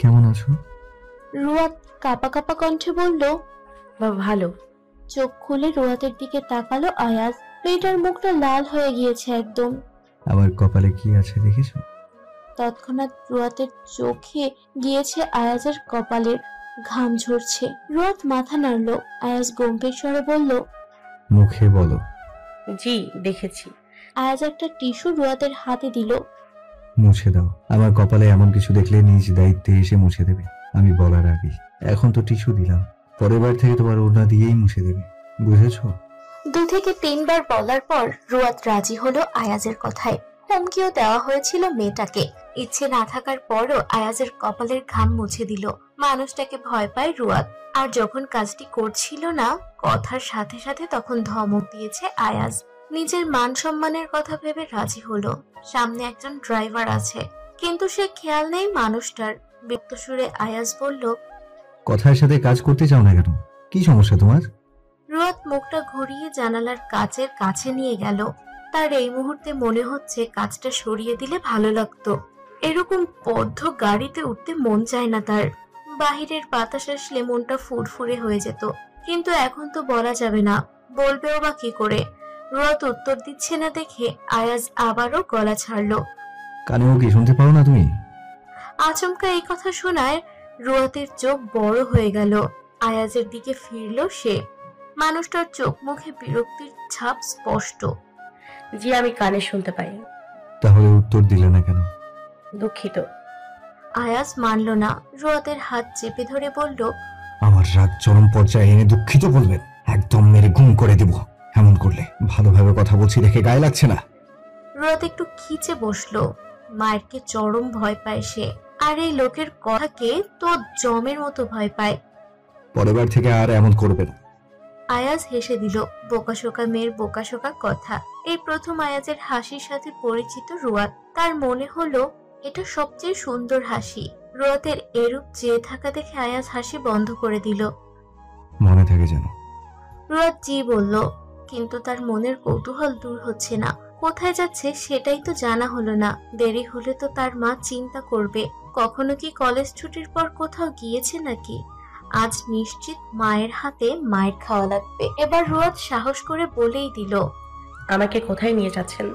কেমন আছো? রুয়াত কাঁপা কাঁপা কণ্ঠে বলল, ভালো। চোখ খুলে রুয়াতের দিকে তাকালো আয়াজ। মেয়েটার মুখটা লাল হয়ে গিয়েছে একদম। আমার কপালে কি আছে দেখেছো? তৎক্ষণাৎ রুয়াতের চোখে গিয়েছে আয়াজের কপালের ঘাম ঝরছে। রুয়াত মাথা নাড়ল। আয়াজ গম্ভীর স্বরে বলল, মুখে বলো। জি দেখেছি। আয়াজ একটা টিস্যু রুয়াতের হাতে দিল। মুছে দাও। আমার কপালে এমন কিছু দেখলে নিজ দায়িত্বে এসে মুছে দেবে, আমি বলার আগেই। এখন তো টিস্যু দিলাম, পরের বার থেকে তোমার ওড়না দিয়েই মুছে দেবে, বুঝেছো? 2 থেকে 3 বার বলার পর রুয়াত রাজি হলো আয়াজের কথায়। হুমকিও দেওয়া হয়েছিল মেয়েটাকে। ইচ্ছে না থাকার পরও আয়াজের কপালের ঘাম মুছে দিল। মানুষটাকে ভয় পায় রুয়াত। আর যখন কাজটি করছিল না, কথার সাথে সাথে তখন ধমক দিয়েছে আয়াজ। নিজের মান সম্মানের কথা ভেবে রাজি হলো। সামনে একজন ড্রাইভার আছে, কিন্তু সে খেয়াল নেই মানুষটার। বিরক্ত সুরে আয়াজ বলল, কথার সাথে কাজ করতে চাও না কেন? কি সমস্যা তোমার? রুয়াত মুখটা ঘুরিয়ে জানালার কাচের কাছে নিয়ে গেল। তার এই মুহূর্তে মনে হচ্ছে কাজটা সরিয়ে দিলে ভালো লাগতো। এরকম বদ্ধ গাড়িতে উঠতে মন চায় না তার। বাহিরের বাতাস আসলে মনটা ফুরফুরে হয়ে যেত, কিন্তু এখন তো বলা যাবে না, বলবেও বা কি করে। রুয়াত উত্তর দিচ্ছে না দেখে আয়াজ আবারও গলা ছাড়লো। কানেও কি শুনতে পাও না তুমি? আচমকা এই কথা শোনায় রুয়াতের চোখ বড় হয়ে গেল। আয়াজের দিকে ফিরল সে। মানুষটার চোখ মুখে বিরক্তির ছাপ স্পষ্ট। জি আমি কানে শুনতে পাই। তাহলে উত্তর দিলে না কেন? দুঃখিত। আয়াজ মানল না। রুয়াতের হাত চেপে ধরে বলল, আমার রাগ চরম পর্যায়ে এনে দুঃখিত বলবেন, একদম মেরে গুম করে দেব। এমন করলে ভালোভাবে কথা বলছি দেখে গায়ে লাগছে না? রুয়াত একটু খিচে বসলো। মায়েরকে চরম ভয় পায় সে, আর এই লোকের কথাকে তো জমের মতো ভয় পায়। পরের বার থেকে আর এমন করবে না। আয়াজ হেসে দিল। বোকাশোকা মেয়ের বোকাশোকা কথা। এই প্রথম আয়াজের হাসির সাথে পরিচিত রুয়াত। তার মনে হলো এটা সবচেয়ে সুন্দর হাসি। রুয়াতের এরূপ চেয়ে থাকা দেখে আয়াজ হাসি বন্ধ করে দিল। মনে থাকে যেন। রুয়াত জি বলল, কিন্তু তার মনের কৌতূহল দূর হচ্ছে না। কোথায় যাচ্ছে সেটাই তো জানা হলো না। দেরি হলে তো তার মা চিন্তা করবে। কখনো কি কলেজ ছুটির পর কোথাও গিয়েছে নাকি? আজ নিশ্চিত মায়ের হাতে মায়ের খাওয়া লাগবে। এবার রুয়াত সাহস করে বলেই দিল, আমাকে কোথায় নিয়ে যাচ্ছেন?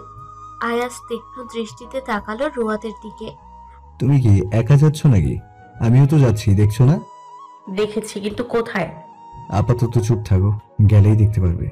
আয়াজ তীক্ষ্ণ দৃষ্টিতে তাকালো রুয়াতের দিকে। তুমি কি একা যাচ্ছ নাকি? আমিও তো যাচ্ছি, দেখছো না? দেখেছি, কিন্তু কোথায়? আপাতত চুপ থাকো, গেলেই দেখতে পারবে।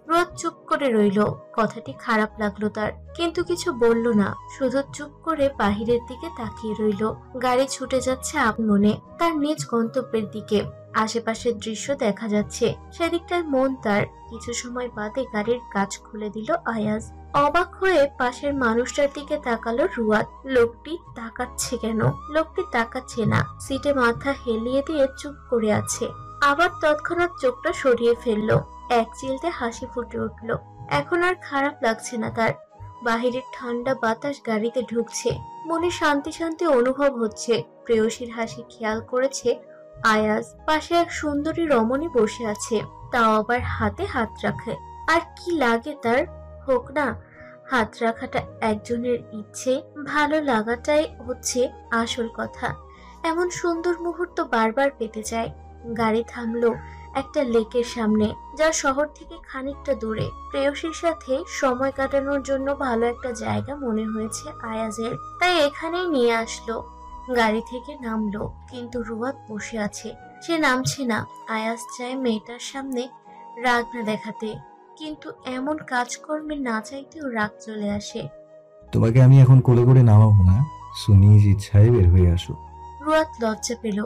রুয়াত চুপ করে রইল। কথাটি খারাপ লাগলো তার, কিন্তু কিছু বলল না। শুধু চুপ করে বাহিরের দিকে তাকিয়ে রইল। গাড়ি ছুটে যাচ্ছে আপমনে তার নিজ গন্তব্যের দিকে। আশেপাশের দৃশ্য দেখা যাচ্ছে, সেদিকটার মন তার। কিছু সময় বাদে গাড়ির কাঁচ খুলে দিল আয়াজ। অবাক হয়ে পাশের মানুষটার দিকে তাকালো রুয়াত। লোকটি তাকাচ্ছে কেন? লোকটি তাকাচ্ছে না, সিটে মাথা হেলিয়ে দিয়ে চুপ করে আছে। আবার তৎক্ষণাৎ চোখটা সরিয়ে ফেললো। এক চিলতে হাসি ফুটে উঠল। এখন আর খারাপ লাগছে না তার। বাহিরের ঠান্ডা বাতাস গাড়িতে ঢুকছে। মনে শান্তি শান্তি অনুভব হচ্ছে। প্রেয়সীর হাসি খেয়াল করেছে আয়াজ। পাশে এক সুন্দরী রমণী বসে আছে, তাও আবার হাতে হাত রাখে। আর কি লাগে তার? হোক না, হাত রাখাটা একজনের ইচ্ছে, ভালো লাগাটাই হচ্ছে আসল কথা। এমন সুন্দর মুহূর্ত বারবার পেতে চায়। গাড়ি থামলো একটা লেকের সামনে, যা শহর থেকে খানিকটা দূরে। প্রেয়সীর সাথে সময় কাটানোর জন্য ভালো একটা জায়গা মনে হয়েছে আয়াজের, তাই এখানেই নিয়ে আসলো। গাড়ি থেকে নামলো, কিন্তু রুয়াত বসে আছে। সে নামছে না। আয়াজ চায় মেয়েটার সামনে রাগ না দেখাতে, কিন্তু এমন কাজকর্মে না চাইতেও রাগ চলে আসে। তোমাকে আমি এখন কোলে করে নামাবো না, সুনিজ ইচ্ছায় বের হয়ে আসো। রুয়াত লজ্জা পেল।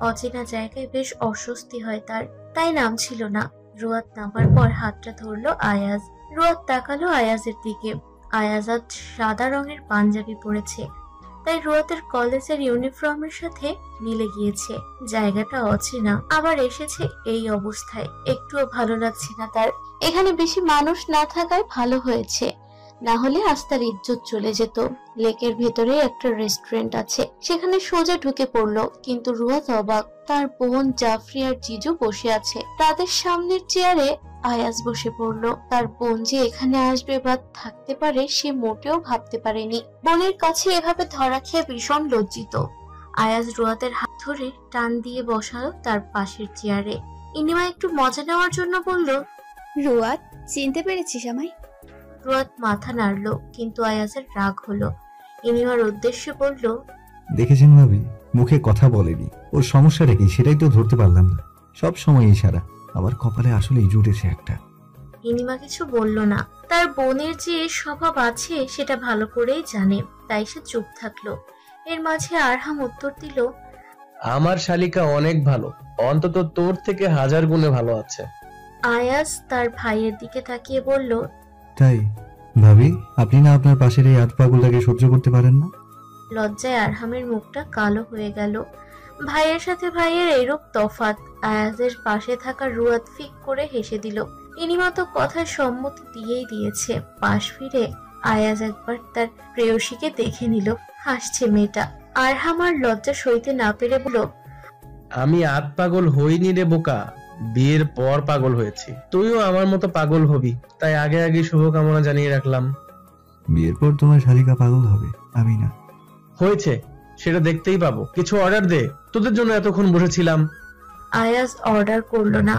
অচেনা জায়গায় বেশ অস্বস্তি হয় তার, তাই নামছিল না। রুয়াত নামার পর হাতটা ধরলো আয়াজ। রুয়াত তাকালো আয়াজের দিকে। আয়াজ আজ সাদা রঙের পাঞ্জাবি পরেছে, তাই রুয়াতের কলেজের ইউনিফর্মের সাথে মিলে গিয়েছে। জায়গাটা অচেনা, আবার এসেছে এই অবস্থায়। একটুও ভালো লাগছে না তার। এখানে বেশি মানুষ না থাকায় ভালো হয়েছে। না হলে আজ তার ইজ্জত চলে যেত। লেকের ভেতরে একটা রেস্টুরেন্ট আছে, সেখানে সোজা ঢুকে পড়লো। কিন্তু রুয়াত অবাক, তার বোন জাফরি আর জিজু বসে আছে। তাদের সামনের চেয়ারে আয়াজ বসে পড়লো। তার বোন যে এখানে আসবে বা থাকতে পারে সে মোটেও ভাবতে পারেনি। বোনের কাছে এভাবে ধরা খেয়ে ভীষণ লজ্জিত। আয়াজ রুয়াতের হাত ধরে টান দিয়ে বসালো তার পাশের চেয়ারে। ইনিমা একটু মজা নেওয়ার জন্য বলল, রুয়াত, চিনতে পেরেছিস আমায়? রুয়াত মাথা নাড়লো, কিন্তু আয়াজের রাগ হলো। ইনিমার উদ্দেশ্যে বলল, দেখেছেন ভাবি, মুখে কথা বলেনি, ওর সমস্যাটা কি সেটাই তো ধরতে পারলাম না। সব সময় ইশারা। আমার কপালে আসলেই জুটেছে একটা। ইনিমা কিছু বলল না। তার বোনের যে স্বভাব আছে সেটা ভালো করেই জানে, তাই সে চুপ থাকলো। এর মাঝে আরহাম উত্তর দিল, আমার শালিকা অনেক ভালো, অন্তত তোর থেকে 1000 গুণে ভালো আছে। আয়াজ তার ভাইয়ের দিকে তাকিয়ে বলল, তাই ভাবি, আপনি না আপনার পাশের এই আধ পাগলটাকে সহ্য করতে পারেন না? লজ্জায় আরহামের মুখটা কালো হয়ে গেল। ভাইয়ের সাথে ভাইয়ের এরূপ তফাৎ। আয়াজের পাশে থাকা রুয়াত ফিক করে হেসে দিল। ইনিমা তো কথায় সম্মতি দিয়েই দিয়েছে। পাশ ফিরে আয়াজ একবার তার প্রেয়সীকে দেখে নিল। হাসছে মেয়েটা। আরহাম আর লজ্জা সইতে না পেরে বলল, আমি আত পাগল হইনি রে বোকা, বিয়ের পর পাগল হয়েছি। তুইও আমার মতো পাগল হবি, তাই আগে আগে শুভকামনা জানিয়ে রাখলাম। বিয়ের পর তোমার শালিকা পাগল হবে, আমি না। হয়েছে, সেটা দেখতেই পাবো। কিছু অর্ডার দে, তোদের জন্য এতক্ষণ বসেছিলাম। আয়াজ অর্ডার করলো না।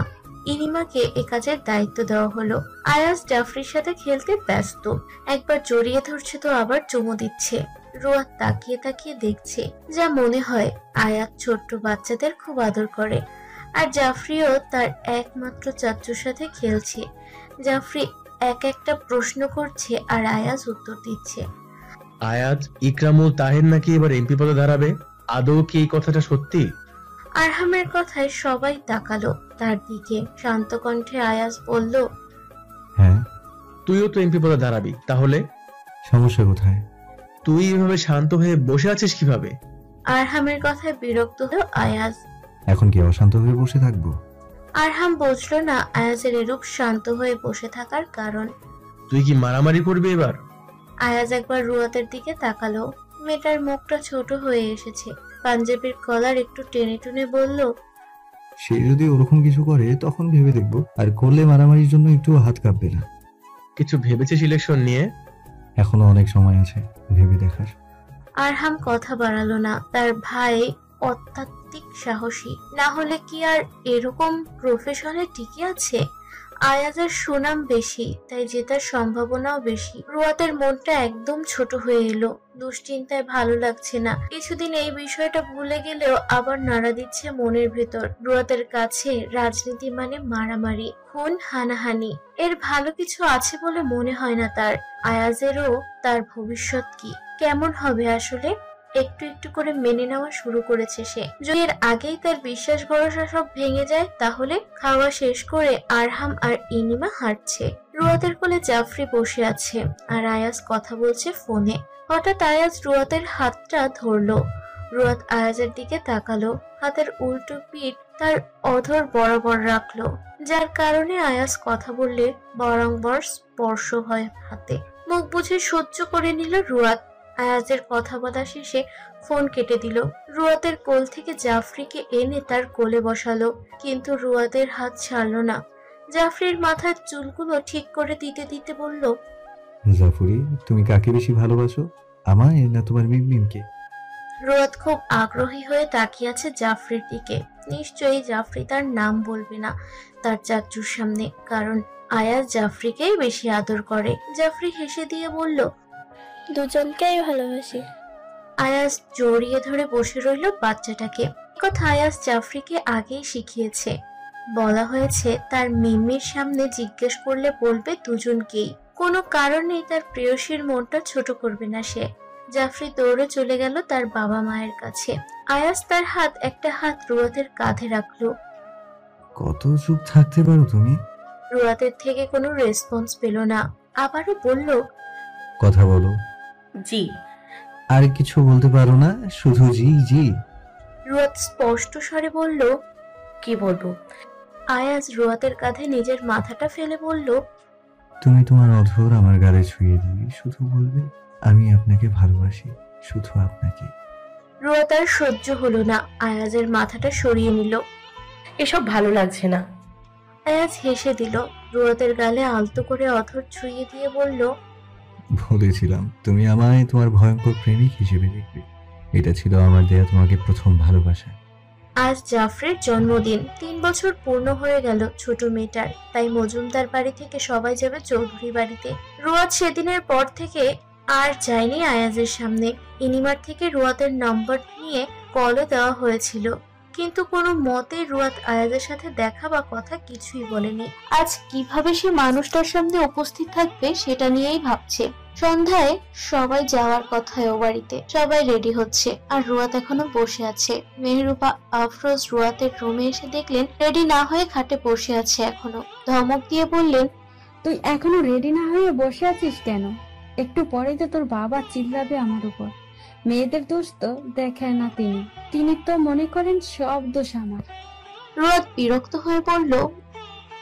ইনিমাকে এ কাজের দায়িত্ব দেওয়া হলো। আয়াজ জাফরির সাথে খেলতে ব্যস্ত। একবার জড়িয়ে ধরছে তো আবার চুমু দিচ্ছে। রুয়াত তাকিয়ে তাকিয়ে দেখছে, যা মনে হয় আয়াজ ছোট্ট বাচ্চাদের খুব আদর করে। আর জাফরিও তার একমাত্র চাচ্চুর সাথে খেলছে। জাফরি এক একটা প্রশ্ন করছে আর আয়াজ উত্তর দিচ্ছে। আয়াজ, ইকরামুল তাহের নাকি এবার এমপি পদে দাঁড়াবে, আদৌ কি এই কথাটা সত্যি? আরহামের কথায় সবাই তাকালো তার দিকে। শান্ত কণ্ঠে আয়াজ বলল, হ্যাঁ। তুইও তো এমপি পদে দাঁড়াবি, তাহলে সমস্যা কোথায়? তুই এভাবে শান্ত হয়ে বসে আছিস কিভাবে? আরহামের কথায় বিরক্ত হলো আয়াজ। এখন কি অশান্ত হয়ে বসে থাকবো? আরহাম বুঝলো না আয়াজের এরূপ শান্ত হয়ে বসে থাকার কারণ। তুই কি মারামারি করবি এবার? আয়াজ একবার রুয়াতের দিকে তাকালো। মেয়েটার মুখটা ছোট হয়ে এসেছে। পাঞ্জাবির কলার একটু টেনে টুনে বলল, সে যদি ওরকম কিছু করে তখন ভেবে দেখবো, আর করলে মারামারির জন্য একটু হাত কাঁপবে না। কিছু ভেবেছিস ইলেকশন নিয়ে? এখনো অনেক সময় আছে ভেবে দেখার। আরহাম কথা বাড়ালো না। তার ভাই অত্যাধিক সাহসী, না হলে কি আর এরকম প্রফেশনে টিকে আছে? আয়াজের সুনাম বেশি, তাই জেতার সম্ভাবনাও বেশি। রুয়াতের মনটা একদম ছোট হয়ে এলো। দুশ্চিন্তায় ভালো লাগছে না। কিছুদিন এই বিষয়টা ভুলে গেলেও আবার নাড়া দিচ্ছে মনের ভেতর। রুয়াতের কাছে রাজনীতি মানে মারামারি, খুন, হানাহানি। এর ভালো কিছু আছে বলে মনে হয় না তার। আয়াজেরও তার ভবিষ্যৎ কি কেমন হবে আসলে একটু একটু করে মেনে নেওয়া শুরু করেছে সে। যদি এর আগেই তার বিশ্বাস ভরসা সব ভেঙে যায়, তাহলে খাওয়া শেষ করে আরহাম আর ইনিমা হাঁটছে। রুয়াতের কোলে জাফরি বসে আছে আর আয়াজ কথা বলছে ফোনে। হঠাৎ আয়াজ রুয়াতের হাতটা ধরলো। রুয়াত আয়াজের দিকে তাকালো। হাতের উল্টো পিঠ তার অধর বরাবর রাখলো, যার কারণে আয়াজ কথা বললে বারংবার স্পর্শ হয় হাতে। মুখ বুঝে সহ্য করে নিল রুয়াত। আয়াজের কথা বলা শেষে ফোন কেটে দিল। রুয়াতের কোল থেকে জাফরিকে এনে তার কোলে বসালো, কিন্তু রুয়াতের হাত ছাড়লো না। জাফরির মাথার চুলগুলো ঠিক করে দিতে দিতে বলল, জাফরি, তুমি কাকে বেশি ভালোবাসো, আমায় না তোমার মিনমিনকে? রুয়াত খুব আগ্রহী হয়ে তাকিয়ে আছে জাফরির দিকে। নিশ্চয়ই জাফরি তার নাম বলবে না তার চাচুর সামনে, কারণ আয়াজ জাফরিকেই বেশি আদর করে। জাফরি হেসে দিয়ে বলল, দুজনকেই ভালোবাসি। আয়াজ জড়িয়ে ধরে বসে রইল বাচ্চাটাকে। কথা আয়াজ জাফরিকে আগেই শিখিয়েছে। বলা হয়েছে তার মিমির সামনে জিজ্ঞেস করলে বলবে দুজনকেই। কোনো কারণেই তার প্রেয়সীর মনটা ছোট করবে না সে। জাফরি দৌড়ে চলে গেল তার বাবা মায়ের কাছে। আয়াজ তার একটা হাত রুয়াতের কাঁধে রাখলো। কত চুপ থাকতে পারো তুমি? রুয়াতের থেকে কোনো রেসপন্স পেল না। আবারও বলল, কথা বলো। জি। আর কিছু বলতে পারো না, শুধু জি জি? রুয়াত স্পষ্ট স্বরে বলল। কি বলবো? আয়াজ রুয়াতের কাঁধে নিজের মাথাটা ফেলে বলল, তুমি তোমার অধর আমার গালে ছুঁয়ে দিয়ে শুধু বলবে, আমি আপনাকে ভালোবাসি, শুধু আপনাকে। রুয়া তার সহ্য হলো না, আয়াজের মাথাটা সরিয়ে নিল। এসব ভালো লাগছে না। আয়াজ হেসে দিল, রুয়াতের গালে আলতো করে অধর ছুঁয়ে দিয়ে বলল, বলেছিলাম তুমি আমায় তোমার ভয়ঙ্কর প্রেমিক হিসেবে দেখবে। এটা ছিল আমার দেয়া তোমাকে প্রথম ভালোবাসা। আজ জাফরের জন্মদিন, 3 বছর পূর্ণ হয়ে গেল ছোট মেয়েটার। তাই মজুমদার বাড়ি থেকে সবাই যাবে চৌধুরী বাড়িতে। রুয়াত সেদিনের পর থেকে আর যায়নি আয়াজের সামনে। ইনিমার থেকে রুয়াতের নম্বর নিয়ে কলও দেওয়া হয়েছিল, কিন্তু কোনো মতে রুয়াত আয়াজের সাথে দেখা বা কথা কিছুই বলেনি। আজ কিভাবে সে মানুষটার সামনে উপস্থিত থাকবে সেটা নিয়েই ভাবছে। সন্ধ্যায় সবাই যাওয়ার কথা ও বাড়িতে, সবাই রেডি হচ্ছে, আর রুয়াত এখনো বসে আছে। মেহরুবা আফরোজ রুয়াতের রুমে এসে দেখলেন রেডি না হয়ে খাটে বসে আছে এখনো। ধমক দিয়ে বললেন, তুই এখনো রেডি না হয়ে বসে আছিস কেন? একটু পরে তো তোর বাবা চিল্লাবে আমার উপর। মেয়েদের দোষ তো দেখায় না তিনি তো মনে করেন সব দোষ আমার। রুয়াত বিরক্ত হয়ে বলল,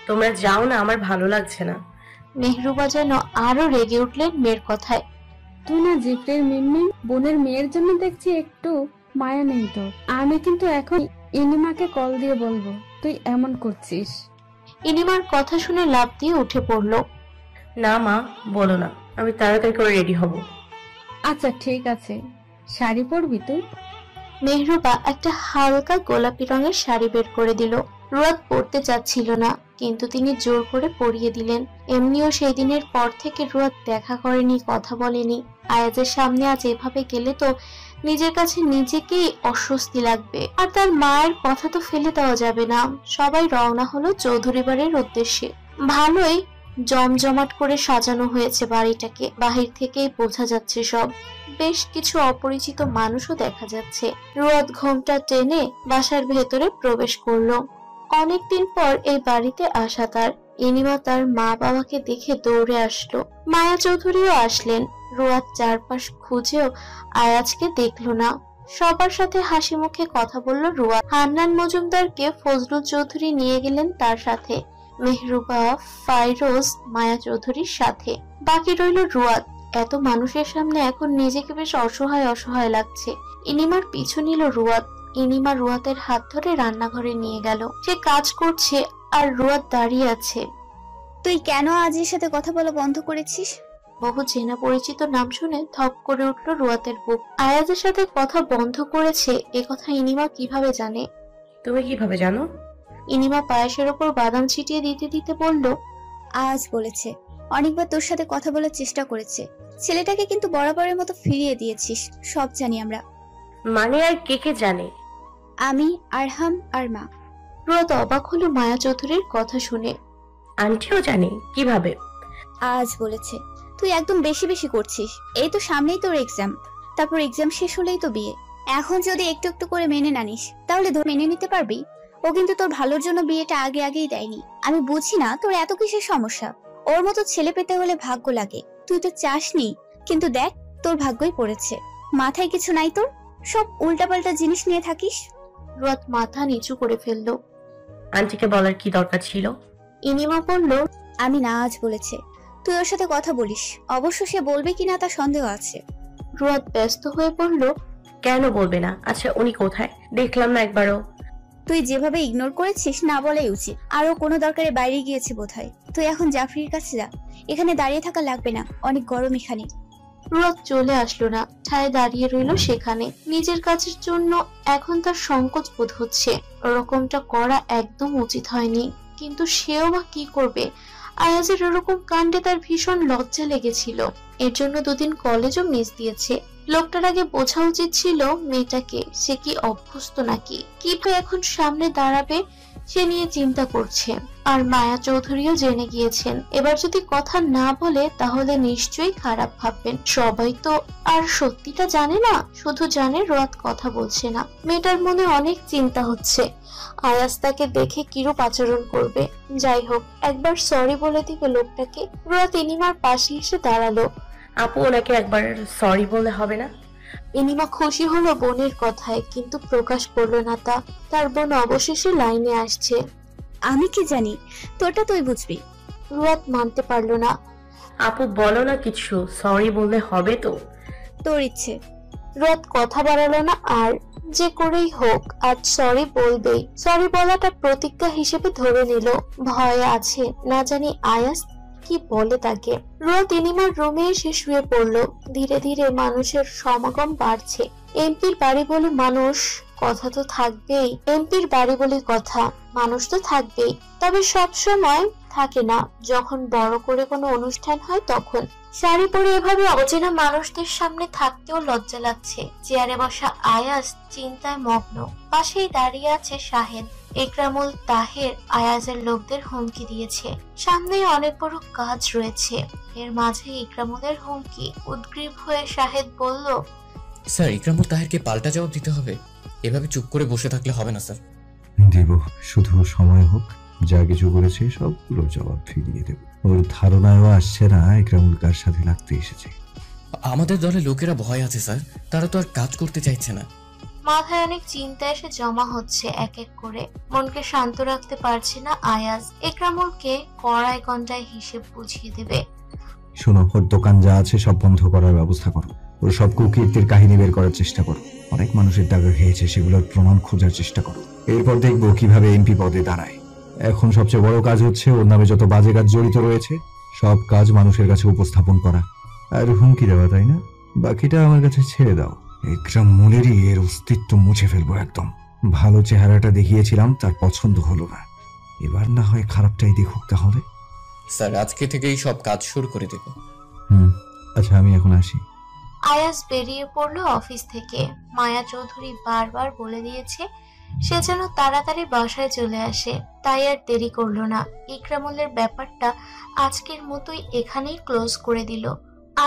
তোমরা যাও না, আমার ভালো লাগছে না। মেহরুবা যেন আরো রেগে উঠলেন মেয়ের কথায়। তুই না জিপ্রের মিনমিন বোনের মেয়ের জন্য দেখছি একটু মায়া নেই তোর। আমি কিন্তু এখন ইনিমাকে কল দিয়ে বলবো তুই এমন করছিস। ইনিমার কথা শুনে লাফ দিয়ে উঠে পড়ল। না মা, বলো না, আমি তাড়াতাড়ি করে রেডি হব। আচ্ছা ঠিক আছে, শাড়ি পরবি তুই? মেহরুবা একটা হালকা গোলাপি রঙের শাড়ি বের করে দিল। রুয়াত পরতে চাচ্ছিল না, কিন্তু তিনি জোর করে পরিয়ে দিলেন। এমনিও সেই দিনের পর থেকে রুয়াত দেখা করেনি, কথা বলেনি। আয়াজের সামনে আজ এভাবে গেলে তো নিজের কাছে নিজেকেই অস্বস্তি লাগবে, আর তার মায়ের কথা তো ফেলে দেওয়া যাবে না। সবাই রওনা হলো চৌধুরী বাড়ির উদ্দেশ্যে। ভালোই জমজমাট করে সাজানো হয়েছে বাড়িটাকে, বাহির থেকেই বোঝা যাচ্ছে সব। বেশ কিছু অপরিচিত মানুষও দেখা যাচ্ছে। রুয়াত ঘোমটা টেনে বাসার ভেতরে প্রবেশ করলো। অনেকদিন পর এই বাড়িতে আসা তার। ইনিমা তার মা বাবাকে দেখে দৌড়ে আসলো। মায়া চৌধুরীও আসলেন। রুয়াত চারপাশ খুঁজেও আয়াজকে দেখলো না। সবার সাথে হাসি মুখে কথা বলল রুয়াত। হান্নান মজুমদারকে ফজলুল চৌধুরী নিয়ে গেলেন তার সাথে, মেহরুবা ফাইরোজ মায়া চৌধুরীর সাথে। বাকি রইল রুয়াত। এত মানুষের সামনে এখন নিজেকে বেশ অসহায় অসহায় লাগছে। ইনিমার পিছু নিল রুয়াত। ইনিমা রুয়াতের হাত ধরে রান্নাঘরে নিয়ে গেল। সে কাজ করছে আর রুয়াত দাঁড়িয়ে আছে। তুই কেন আজির সাথে কথা বলা বন্ধ করেছিস? বহু চেনা পরিচিত নাম শুনে ধপ করে উঠল রুয়াতের বুক। আয়াজের সাথে কথা বন্ধ করেছে এ কথা ইনিমা কিভাবে জানে? তুমি কিভাবে জানো? ইনিমা পায়েসের ওপর বাদাম ছিটিয়ে দিতে দিতে বলল, আজ বলেছে, অনেকবার তোর সাথে কথা বলার চেষ্টা করেছে। ছেলেটাকে কিন্তু বরাবরের মতো ফিরিয়ে দিয়েছিস, সব জানি আমরা। মানে আর কে কে জানে? আমি, আরহাম আর মা। রুয়াত অবাক হলো মায়া চৌধুরীর কথা শুনে। আন্টিও জানে? কিভাবে? আজ বলেছে। তুই একদম বেশি বেশি করছিস। এই তো সামনেই তোর এক্সাম, তারপর এক্সাম শেষ হলেই তো বিয়ে। এখন যদি একটু একটু করে মেনে না নিস তাহলে মেনে নিতে পারবি? ও কিন্তু তোর ভালোর জন্য বিয়েটা আগে আগেই দেয়নি। আমি বুঝি না তোর এত কিসের সমস্যা। ওর মতো ছেলে পেতে হলে ভাগ্য লাগে, তুই তো চাসনি, কিন্তু দেখ তোর ভাগ্যই পড়েছে। মাথায় কিছু নাই তোর, সব উল্টাপাল্টা জিনিস নিয়ে থাকিস। রুয়াত মাথা নিচু করে ফেলল। আন্টিকে বলার কি দরকার ছিল? ইনিমা বলল, আমি না আজ বলেছে, তুই ওর সাথে কথা বলিস। অবশ্য সে বলবে কিনা তা সন্দেহ আছে। রুয়াত ব্যস্ত হয়ে বলল, কেন বলবে না? আচ্ছা উনি কোথায়? দেখলাম না একবারও। তুই যেভাবে ইগনোর করেছিস না বলাই উচিত। আরো কোনো দরকারে বাইরে গিয়েছে বোধহয়। তুই এখন জাফরির কাছে যা, এখানে দাঁড়িয়ে থাকা লাগবে না, অনেক গরম এখানে। রুয়াত চলে আসলো না, ঠায় দাঁড়িয়ে রইল সেখানে। নিজের কাজের জন্য এখন তার সংকোচ বোধ হচ্ছে। ওরকমটা করা একদম উচিত হয়নি, কিন্তু সেও বা কি করবে? আয়াজের এরকম কাণ্ডে তার ভীষণ লজ্জা লেগেছিল। এর জন্য 2 দিন কলেজও মিস দিয়েছে। লোকটার আগে বোঝা উচিত ছিল মেয়েটাকে, সে কি অভ্যস্ত নাকি, কিভাবে এখন সামনে দাঁড়াবে সে নিয়ে চিন্তা করছে। আর মায়া চৌধুরীও জেনে গিয়েছেন। এবার যদি কথা না বলে তাহলে নিশ্চয়ই খারাপ ভাববেন। সবাই তো আর সত্যিটা জানে না, শুধু জানে রুয়াত কথা বলছে না। মেয়েটার মনে অনেক চিন্তা হচ্ছে, আয়াজ তাকে দেখে কিরূপ আচরণ করবে। যাই হোক, একবার সরি বলে দিবে লোকটাকে। রুয়াত ইনিমার পাশে এসে দাঁড়ালো। আপু, ওনাকে একবার সরি বললে হবে না? ইনিমা খুশি হলো বোনের কথায়, কিন্তু প্রকাশ করলো না তা। তার বোন অবশেষে লাইনে আসছে। আমি কি জানি, তোরটা তুই বুঝবি। রুয়াত মানতে পারল না। আপু বলো না কিছু, সরি বললে হবে তো? তোর ইচ্ছে। রুয়াত কথা বাড়ালো না আর, যে করেই হোক আজ সরি বলবেই। সরি বলাটা প্রতিজ্ঞা হিসেবে ধরে নিল। ভয় আছে, না জানি আয়াস কি বলে তাকে। রুয়াত ইনিমার রুমে এসে শুয়ে পড়ল। ধীরে ধীরে মানুষের সমাগম বাড়ছে। এমপির বাড়ি বলে মানুষ, কথা তো থাকবেই। এমপির বাড়ি বলে কথা, মানুষ তো থাকবেই। তবে সব সময় থাকে না, যখন বড় করে কোনো অনুষ্ঠান হয় তখন। শাড়ি পরে এভাবে অচেনা মানুষদের সামনে থাকতেও লজ্জা লাগছে। চেয়ারে বসা আয়াজ চিন্তায় মগ্ন। পাশেই দাঁড়িয়ে আছে শাহেদ। ইকরামুল তাহের আয়াজের লোকদের হুমকি দিয়েছে। সামনে অনেক বড় কাজ রয়েছে। এর মাঝে ইকরামুলের হুমকি। উদ্গ্রীব হয়ে শাহেদ বলল, স্যার, ইকরামুল তাহেরকে পাল্টা জবাব দিতে হবে। এভাবে চুপ করে বসে থাকলে হবে না স্যার। দেব, শুধু সময় হোক, যা কিছু করেছে সবগুলোর জবাব ফিরিয়ে দেব। ওর ধারণায়ও আসছে না ইকরামুল কার সাথে লাগতে এসেছে। আমাদের দলে লোকেরা ভয় আছে স্যার, তারা তো আর কাজ করতে চাইছে না। মাথায় অনেক চিন্তা এসে জমা হচ্ছে এক এক করে। মনকে শান্ত রাখতে পারছে না আয়াজ। ইকরামুলকে কড়ায় গন্ডায় হিসেব বুঝিয়ে দেবে। শোনো, ওর দোকান যা আছে সব বন্ধ করার ব্যবস্থা করো। ওর সব কুকীর্তির কাহিনী বের করার চেষ্টা করো। অনেক মানুষের টাকা খেয়েছে, সেগুলোর প্রমাণ খোঁজার চেষ্টা করো। এরপর দেখবো কিভাবে এমপি পদে দাঁড়ায়। এখন সবচেয়ে বড় কাজ হচ্ছে ওর নামে যত বাজে কাজ জড়িত রয়েছে সব কাজ মানুষের কাছে উপস্থাপন করা আর হুমকি দেওয়া, তাই না? বাকিটা আমার কাছে ছেড়ে দাও। ইকরামুলেরই এর অস্তিত্ব মুছে ফেলবো একদম। ভালো চেহারাটা দেখিয়েছিলাম, তার পছন্দ হলো না। এবার না হয় খারাপটাই দেখুক তাহলে। স্যার, আজকে থেকেই সব কাজ শুরু করে দেব। আচ্ছা, আমি এখন আসি। আয়াজ বেরিয়ে পড়লো অফিস থেকে। মায়া চৌধুরী বারবার বলে দিয়েছে সে যেন তাড়াতাড়ি বাসায় চলে আসে, তাই আর দেরি করলো না। ইকরামুলের ব্যাপারটা আজকের মতোই এখানেই ক্লোজ করে দিল।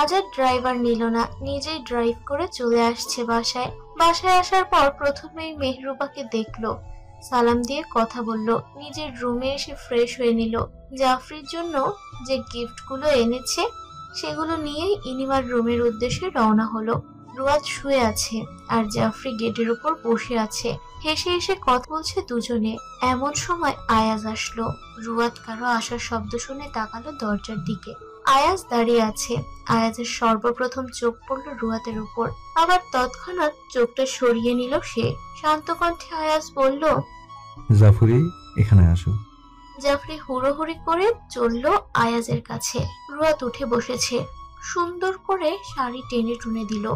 আজ আর ড্রাইভার নিল না, নিজেই ড্রাইভ করে চলে আসছে বাসায়। বাসায় আসার পর প্রথমেই মেহরুবাকে দেখলো, সালাম দিয়ে কথা বলল। নিজের রুমে এসে ফ্রেশ হয়ে নিল। জাফরির জন্য যে গিফটগুলো এনেছে সেগুলো নিয়েই ইনিমার রুমের উদ্দেশ্যে রওনা হলো। রুয়াত শুয়ে আছে আর জাফরি গেটের উপর বসে আছে। হেসে হেসে কথা বলছে দুজনে। এমন সময় আয়াজ আসলো। রুয়াত কারো আসার শব্দ শুনে তাকালো দরজার দিকে। আয়াজ দাঁড়িয়ে আছে। আয়াজের সর্বপ্রথম চোখ পড়লো রুয়াতের উপর, আবার তৎক্ষণাৎ চোখটা সরিয়ে নিল সে। শান্ত কণ্ঠে আয়াজ বলল, জাফরি, এখানে আসো। জাফরি হুড়োহুড়ি করে চলল আয়াজের কাছে। রুয়াত উঠে বসেছে। সুন্দর করে শাড়ি টেনে টুনে দিল।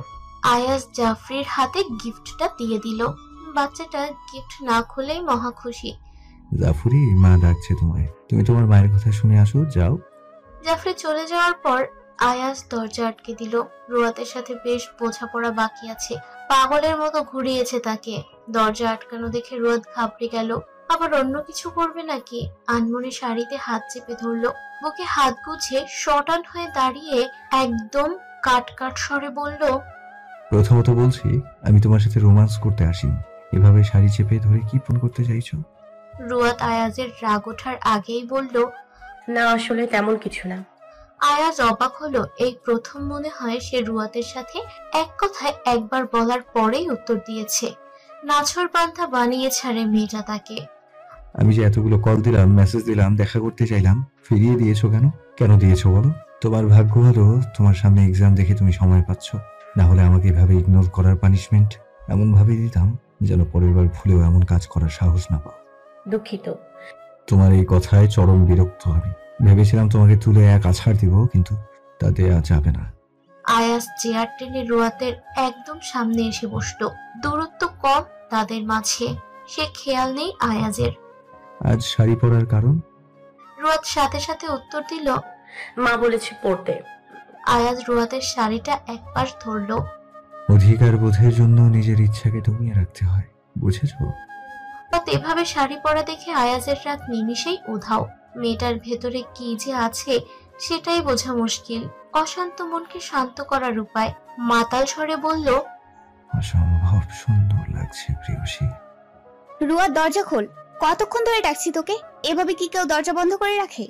আয়াজ জাফরির হাতে গিফটটা দিয়ে দিল। বাচ্চাটা গিফট না খুলেই মহা খুশি। জাফরি, মা ডাকছে তোমায়, তুমি তোমার মায়ের কথা শুনে আসো, যাও। জাফরি চলে যাওয়ার পর আয়াজ দরজা আটকে দিল। রুয়াতের সাথে বেশ বোঝাপড়া বাকি আছে। পাগলের মতো ঘুরিয়েছে তাকে। দরজা আটকানো দেখে রুয়াত ঘাবড়ে গেল। আবার অন্য কিছু করবে নাকি? আনমনে শাড়িতে হাত চেপে ধরলো। বুকে হাত গুছে শটান হয়ে দাঁড়িয়ে একদম কাট কাট স্বরে বলল, প্রথমত বলছি, আমি তোমার সাথে রোমান্স করতে আসিনি। এভাবে শাড়ি চেপে ধরে কি ফোন করতে চাইছো? রুয়াত আয়াজের রাগ ওঠার আগেই বলল, না, আসলে তেমন কিছু না। আয়াজ অবাক হলো। এই প্রথম মনে হয় সে রুয়াতের সাথে এক কথায় একবার বলার পরেই উত্তর দিয়েছে। নাছর বান্ধা বানিয়ে ছাড়ে মেয়েটা তাকে। আমি যে এতগুলো কল দিলাম, মেসেজ দিলাম, দেখা করতে চাইলাম, ফিরিয়ে দিয়েছো কেন? কেন দিয়েছো বলো? তোমার ভাগ্য ভালো তোমার সামনে এক্সাম দেখে তুমি সময় পাচ্ছ। না হলে আমাকে এভাবে ইগনোর করার পানিশমেন্ট এমন ভাবে দিতাম যেন পরের বার ভুলেও এমন কাজ করার সাহস না পাও। দুঃখিত। তোমার এই কথায় চরম বিরক্ত আমি। ভেবেছিলাম তোমাকে তুলে এক আছাড় দিব, কিন্তু তা দেয়া যাবে না। আয়াজ চেয়ার টেনে রুয়াতের একদম সামনে এসে বসলো। দূরত্ব কম তাদের মাঝে। সে খেয়াল নেই আয়াজের। আজ শাড়ি পরার কারণ? রুয়াত সাথে সাথে উত্তর দিল, মা বলেছে পড়তে। আয়াজ রুয়াতের শাড়িটা একবার ধরলো। অধিকার বোধের জন্য নিজের ইচ্ছাকে দমিয়ে রাখতে হয়, বুঝেছো? রুয়াত এভাবে শাড়ি পরা দেখে আয়াজের রাত নিমিষেই উধাও। মেয়েটার ভেতরে কি যে আছে সেটাই বোঝা মুশকিল। অশান্ত মনকে শান্ত করার উপায়। মাতাল স্বরে বলল, অসম্ভব সুন্দর লাগছে প্রিয়সী। রুয়া, দরজা খোল। কতক্ষণ ধরে ডাকছি তোকে? এভাবে কি কেউ দরজা বন্ধ করে রাখে?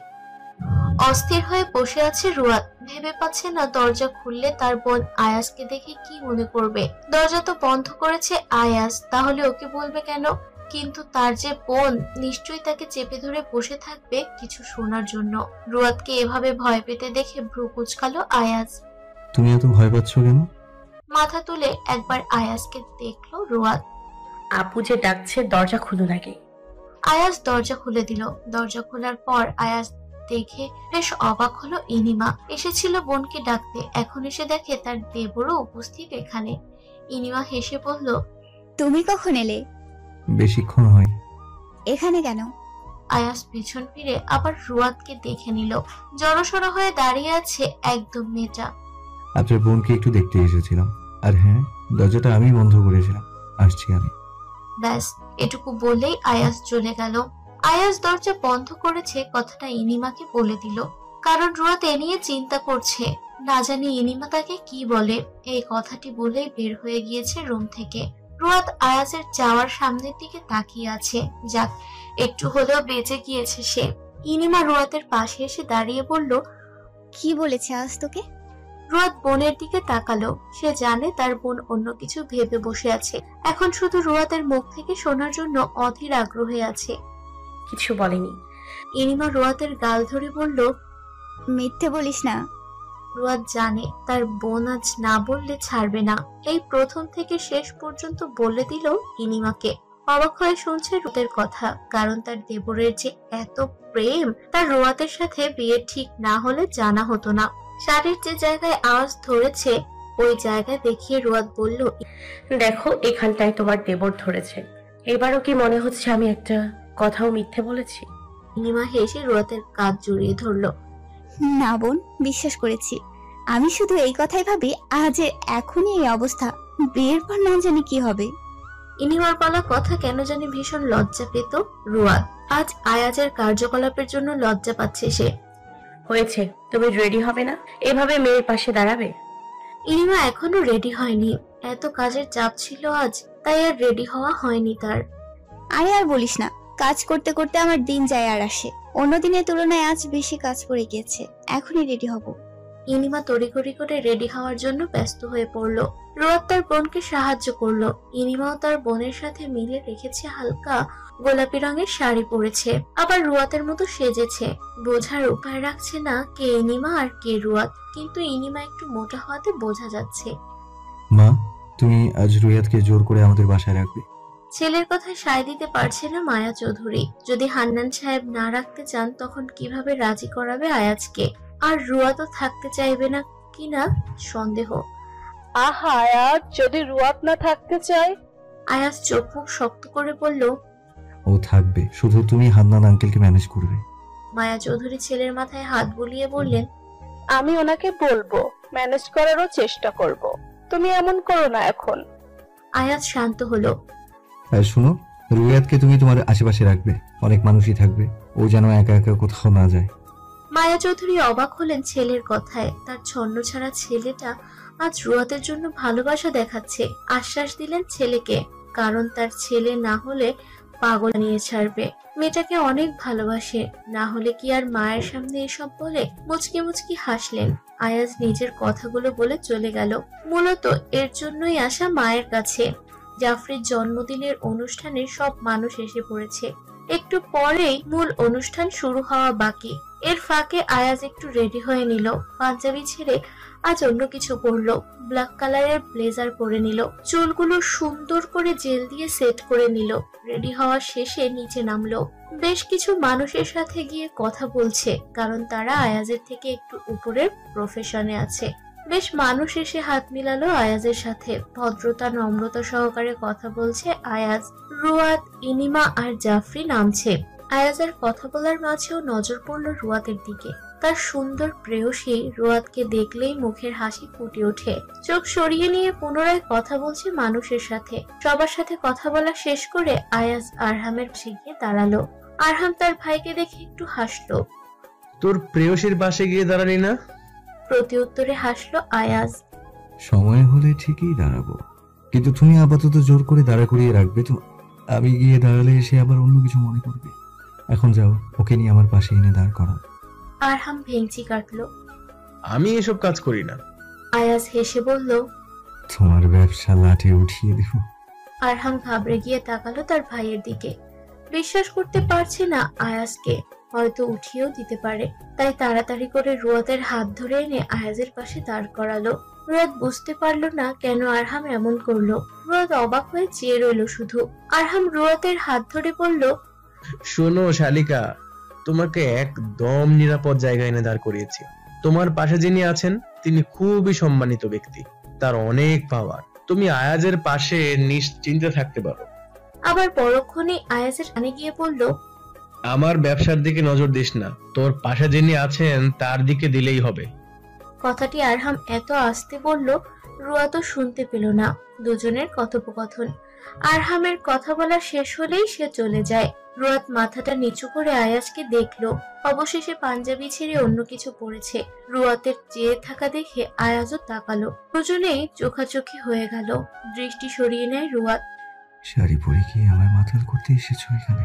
অস্থির হয়ে বসে আছে রুয়াত। ভেবে পাচ্ছে না দরজা খুললে তার বোন আয়াজকে দেখে কি মনে করবে। দরজা তো বন্ধ করেছে আয়াজ, তাহলে ওকে বলবে কেন? কিন্তু তার যে বোন নিশ্চয়ই তাকে চেপে ধরে বসে থাকবে কিছু শোনার জন্য। রুয়াদকে এভাবে ভয় পেতে দেখে ভ্রু কুঁচকালো আয়াজ। তুমি এত ভয় পাচ্ছ কেন? মাথা তুলে একবার আয়াজকে দেখলো রুয়াদ। আপু যে ডাকছে, দরজা খুলুন আগে। আয়াজ দরজা খুলে দিল। দরজা খোলার পর আয়াজ দেখে বেশ অবাক হলো ইনিমা। এসেছিল বোনকে ডাকতে, এখন এসে দেখে তার দেবরও উপস্থিত এখানে। ইনিমা হেসে বলল, তুমি কখন এলে? বেশিক্ষণ হয়। এখানে কেন? আয়াজ পিছন ফিরে আবার রুয়াদকে দেখে নিল। জড়সড় হয়ে দাঁড়িয়ে আছে একদম মেয়েটা। আপনার বোনকে একটু দেখতে এসেছিলাম। আর হ্যাঁ, দরজাটা আমি বন্ধ করেছিলাম। আসছি আমি। ব্যাস, এটুকু বলেই আয়াজ চলে গেল। আয়াজ দরজা বন্ধ করেছে কথাটা ইনিমাকে বলে দিল, কারণ রুয়াদ এ নিয়ে চিন্তা করছে। না জানি ইনিমা তাকে কি বলে। এই কথাটি বলেই বের হয়ে গিয়েছে রুম থেকে। রুয়াদ আয়াজের যাওয়ার সামনের দিকে তাকিয়ে আছে। যাক, একটু হলেও বেঁচে গিয়েছে সে। ইনিমা রুয়াদের পাশে এসে দাঁড়িয়ে বলল, কি বলেছে আজ তোকে? রুয়াদ বোনের দিকে তাকালো। সে জানে তার বোন অন্য কিছু ভেবে বসে আছে। এখন শুধু রুয়াদের মুখ থেকে শোনার জন্য অধীর আগ্রহে আছে। কিছু বলেনি। ইনিমা রুয়াদের গাল ধরে বলল, মিথ্যে বলিস না। রুয়াদ জানে তার বোন আজ না বললে ছাড়বে না। এই প্রথম থেকে শেষ পর্যন্ত বলে দিল ইনিমাকে। অবাক হয়ে শুনছে রুয়াদের কথা, কারণ তার দেবরের যে এত প্রেম তার রুয়াদের সাথে বিয়ে ঠিক না হলে জানা হতো না। শাড়ির যে জায়গায় আওয়াজ ধরেছে ওই জায়গায় দেখিয়ে রুয়াদ বলল, দেখো, এখানটায় তোমার দেবর ধরেছে। এবারও কি মনে হচ্ছে আমি একটা কথাও মিথ্যে বলেছি? ইনিমা হেসে রুয়াদের কাঁধ জড়িয়ে ধরল। না বোন, বিশ্বাস করেছি। আমি শুধু এই কথাই ভাবি, আজ এখনই এই অবস্থা, বিয়ের পর না জানি কি হবে। ইনিমার বলা কথা কেন জানি ভীষণ লজ্জা পেত রুয়াদ। আজ আয়াজের কার্যকলাপের জন্য লজ্জা পাচ্ছে সে। হয়েছে, তুমি রেডি হবে না? এভাবে মেয়ের পাশে দাঁড়াবে? ইনিমা এখনো রেডি হয়নি। এত কাজের চাপ ছিল আজ, তাই আর রেডি হওয়া হয়নি তার। আরে আর বলিস না, কাজ করতে করতে আমার দিন যায় আর আসে। অন্য দিনের তুলনায় আজ বেশি কাজ পড়ে গিয়েছে। এখনই রেডি হব। ইনিমা তড়িঘড়ি করে রেডি হওয়ার জন্য ব্যস্ত হয়ে পড়লো। রুয়াদ তার বোনকে সাহায্য করলো। ইনিমাও তার বোনের সাথে মিলে রেখেছে, হালকা গোলাপি রঙের শাড়ি পরেছে, আবার রুয়াদের মতো সেজেছে। বোঝার উপায় রাখছে না কে ইনিমা আর কে রুয়াদ, কিন্তু ইনিমা একটু মোটা হওয়াতে বোঝা যাচ্ছে। মা, তুমি আজ রুয়াদকে জোর করে আমাদের বাসায় রাখবে? ছেলের কথায় সায় দিতে পারছে না মায়া চৌধুরী। যদি হান্নান সাহেব না রাখতে চান তখন কিভাবে রাজি করাবে আয়াজকে? আর রুয়াদও থাকতে চাইবে না কিনা সন্দেহ। আহা আয়াজ, যদি রুয়াদ না থাকতে চায়? আয়াজ চোখ মুখ শক্ত করে বলল, ও থাকবে, শুধু তুমি হান্নান আঙ্কেলকে ম্যানেজ করবে। মায়া চৌধুরী ছেলের মাথায় হাত বুলিয়ে বললেন, আমি ওনাকে বলবো, ম্যানেজ করারও চেষ্টা করব। তুমি এমন করো না এখন। আয়াজ শান্ত হলো। আর শুনো, রুয়াদকে তুমি তোমার আশেপাশে রাখবে। অনেক মানুষই থাকবে, ও যেন একা একা কোথাও না যায়। মায়া চৌধুরী অবাক হলেন ছেলের কথায়। তার ছন্ন ছাড়া ছেলেটা আজ রুয়াদের জন্য ভালোবাসা দেখাচ্ছে। আশ্বাস দিলেন ছেলেকে, কারণ তার ছেলে না হলে পাগল নিয়ে ছাড়বে। মেয়েটাকে অনেক ভালোবাসে, না হলে কি আর মায়ের সামনে এসব বলে? মুচকি মুচকি হাসলেন। আয়াজ নিজের কথাগুলো বলে চলে গেল। মূলত এর জন্যই আসা মায়ের কাছে। জাফরির জন্মদিনের অনুষ্ঠানে সব মানুষ এসে পড়েছে। একটু পরেই মূল অনুষ্ঠান শুরু হওয়া বাকি। এর ফাঁকে আয়াজ একটু রেডি হয়ে নিল। পাঞ্জাবি ছেড়ে আজ অন্য কিছু পরলো। ব্ল্যাক কালারের ব্লেজার পরে নিল। চুলগুলো সুন্দর করে জেল দিয়ে সেট করে নিল। রেডি হওয়া শেষে নিচে নামলো। বেশ কিছু মানুষের সাথে গিয়ে কথা বলছে, কারণ তারা আয়াজের থেকে একটু উপরের প্রফেশনে আছে। বেশ মানুষ এসে হাত মিলালো আয়াজের সাথে। ভদ্রতা নম্রতা সহকারে কথা বলছে আয়াজ। রুয়াদ, ইনিমা আর জাফরি নামছে। আয়াজের কথা বলার মাঝেও নজর পড়ল রুয়াদের দিকে। তার সুন্দর প্রেয়সী রুয়াদকে দেখলেই মুখের হাসি ফুটে ওঠে। চোখ সরিয়ে নিয়ে পুনরায় কথা বলছে মানুষের সাথে। সবার সাথে কথা বলা শেষ করে আয়াজ আরহামের পাশে গিয়ে দাঁড়ালো। আরহাম তার ভাইকে দেখে একটু হাসলো। তোর প্রেয়সীর পাশে গিয়ে দাঁড়ালি না? প্রতি উত্তরে হাসলো আয়াজ। সময় হলে ঠিকই দাঁড়াবো, কিন্তু তুমি আপাতত জোর করে দাঁড়া করিয়ে রাখবে তো। আমি গিয়ে দাঁড়ালে সে আবার অন্য কিছু মনে করবে। এখন যাও, ওকে নিয়ে আমার পাশে এনে দাঁড় করাও। আরহাম ভেঙচি কাটলো। আমি এসব কাজ করি না। আয়াজ হেসে বলল, তোমার ব্যবসা লাঠে উঠিয়ে দেব। আরহাম ঘাবড়ে গিয়ে তাকালো তার ভাইয়ের দিকে। বিশ্বাস করতে পারছে না আয়াজকে, হয়তো উঠিয়েও দিতে পারে। তাই তাড়াতাড়ি করে রুয়াতের হাত ধরে এনে আয়াজের পাশে দাঁড় করালো। রুয়াত বুঝতে পারলো না কেন আরহাম এমন করলো। রুয়াত অবাক হয়ে চেয়ে রইল শুধু। আরহাম রুয়াতের হাত ধরে বলল, শোনো শালিকা, তোমাকে একদম নিরাপদ জায়গায় এনে দাঁড় করিয়েছি। তোমার পাশে যিনি আছেন তিনি খুবই সম্মানিত ব্যক্তি, তার অনেক পাওয়ার। তুমি আয়াজের পাশে নিশ্চিন্তে থাকতে পারো। আবার পরক্ষণে আয়াজের কানে গিয়ে বলল, আমার ব্যবসার দিকে নজর দিস না, তোর পাশে যিনি আছেন তার দিকে দিলেই হবে। কথাটি আরহাম এত আস্তে বলল, রুয়াতও শুনতে পেল না দুজনের কথোপকথন। আরহামের কথা বলা শেষ হলেই সে চলে যায়। রুয়াত মাথাটা নিচু করে আয়াজকে দেখলো। অবশেষে পাঞ্জাবি ছেড়ে অন্য কিছু পরেছে। রুয়াতের চেয়ে থাকা দেখে আয়াজও তাকালো। দুজনেই চোখাচোখি হয়ে গেল। দৃষ্টি সরিয়ে নেয় রুয়াত। শাড়ি পরে কি আমার মাথাল করতে এসেছো এখানে?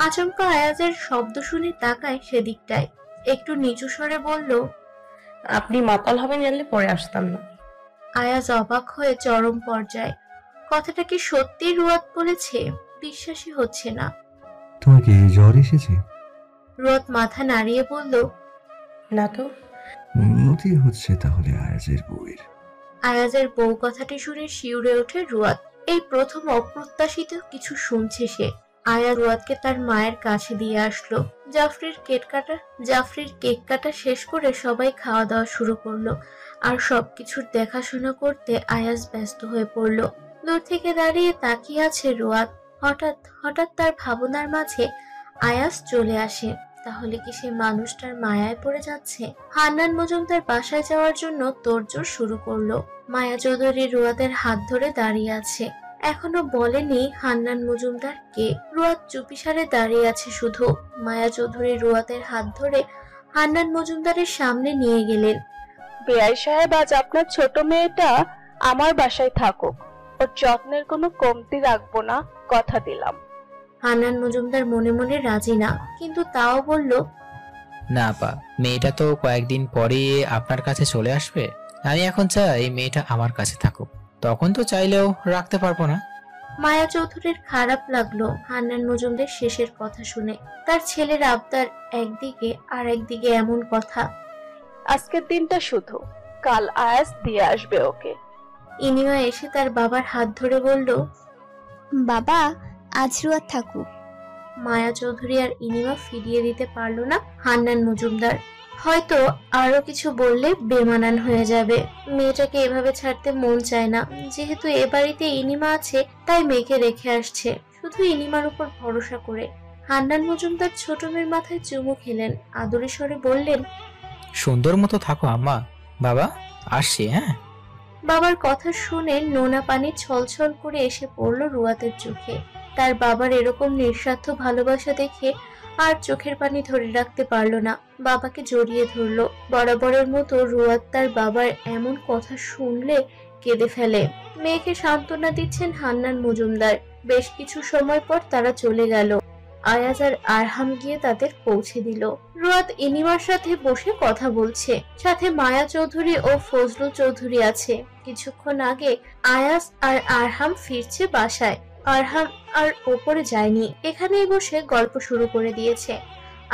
আচমকা আয়াজের শব্দ শুনে তাকায় সেদিকটায়। একটু নিচু স্বরে বলল, আপনি মাতাল হবেন জানলে পরে আসতাম না। আয়াজ অবাক হয়ে চরম পর্যায়ে। কথাটা কি সত্যি রুয়াত বলেছে? বিশ্বাসই হচ্ছে না। তোমার কি জ্বর এসেছে? রুয়াত মাথা নাড়িয়ে বলল, না তো। উন্নতি হচ্ছে তাহলে আয়াজের বউয়ের। আয়াজের বউ কথাটি শুনে শিউরে ওঠে রুয়াত। এই প্রথম অপ্রত্যাশিত কিছু শুনছে সে। আয়া রুয়াতকে তার মায়ের কাছে দিয়ে আসলো। জাফরির কেক কাটা শেষ করে সবাই খাওয়া দাওয়া শুরু করলো। আর সবকিছুর দেখাশোনা করতে আয়াজ ব্যস্ত হয়ে পড়লো। দূর থেকে দাঁড়িয়ে তাকিয়ে আছে রুয়াত। হঠাৎ তার ভাবনার মাঝে আয়াজ চলে আসে। তাহলে কি সে মানুষটার মায়ায় পড়ে যাচ্ছে? হান্নান মজুমদার বাসায় যাওয়ার জন্য তোড়জোড় শুরু করলো। মায়া চৌধুরী রুয়াতের হাত ধরে দাঁড়িয়ে আছে। এখনো বলেনি হান্নান মজুমদার কে। রুয়াত চুপিসারে দাঁড়িয়ে আছে শুধু। মায়া চৌধুরী রুয়াতের হাত ধরে হান্নান মজুমদারের সামনে নিয়ে গেলেন। বেআই সাহেব, আজ আপনার ছোট মেয়েটা আমার বাসায় থাকুক। ওর যত্নের কোনো কমতি রাখবো না, কথা দিলাম। হান্নান মজুমদার মনে মনে রাজি না, কিন্তু তাও বলল, না আপা, মেয়েটা তো কয়েকদিন পরে আপনার কাছে চলে আসবে। আমি এখন চাই মেয়েটা আমার কাছে থাকুক, তখন তো চাইলেও রাখতে পারবো না। মায়া চৌধুরীর খারাপ লাগলো হান্নান মজুমদার শেষের কথা শুনে। তার ছেলের আবদার একদিকে, আর একদিকে এমন কথা। আজকের দিনটা শুধু, কাল আয়াজ দিয়ে আসবে ওকে। ইনিমা এসে তার বাবার হাত ধরে বলল, বাবা, আজ রুয়াত থাকুক। মায়া চৌধুরী আর ইনিমা ফিরিয়ে দিতে পারলো না হান্নান মজুমদার। হয়তো আরো কিছু বললে বেমানান হয়ে যাবে। মেয়েটাকে এভাবে ছাড়তে মন চায় না। যেহেতু এ বাড়িতে ইনিমা আছে, তাই মেয়েকে রেখে আসছে শুধু ইনিমার উপর ভরসা করে। হান্নান মজুমদার ছোট মেয়ের মাথায় চুমু খেলেন। আদুরে স্বরে বললেন, সুন্দর মতো থাকো আম্মা। বাবা, আসছি। হ্যাঁ। বাবার কথা শুনে নোনা পানি ছলছল করে এসে পড়লো রুয়াতের চোখে। তার বাবার এরকম নিঃস্বার্থ ভালোবাসা দেখে আর চোখের পানি ধরে রাখতে পারলো না। বাবাকে জড়িয়ে ধরলো। বরাবরের মতো রুয়াত তার বাবার এমন কথা শুনলে কেঁদে ফেলে। মেয়েকে সান্ত্বনা দিচ্ছেন হান্নান মজুমদার। বেশ কিছু সময় পর তারা চলে গেল। আয়াজ আর আরহাম গিয়ে তাদের পৌঁছে দিল। রুয়াত ইনিমার সাথে বসে কথা বলছে। সাথে মায়া চৌধুরী ও ফজলুল চৌধুরী আছে। কিছুক্ষণ আগে আয়াজ আর আরহাম ফিরছে বাসায়। আরহাম আর ওপরে যায়নি, এখানেই বসে গল্প শুরু করে দিয়েছে।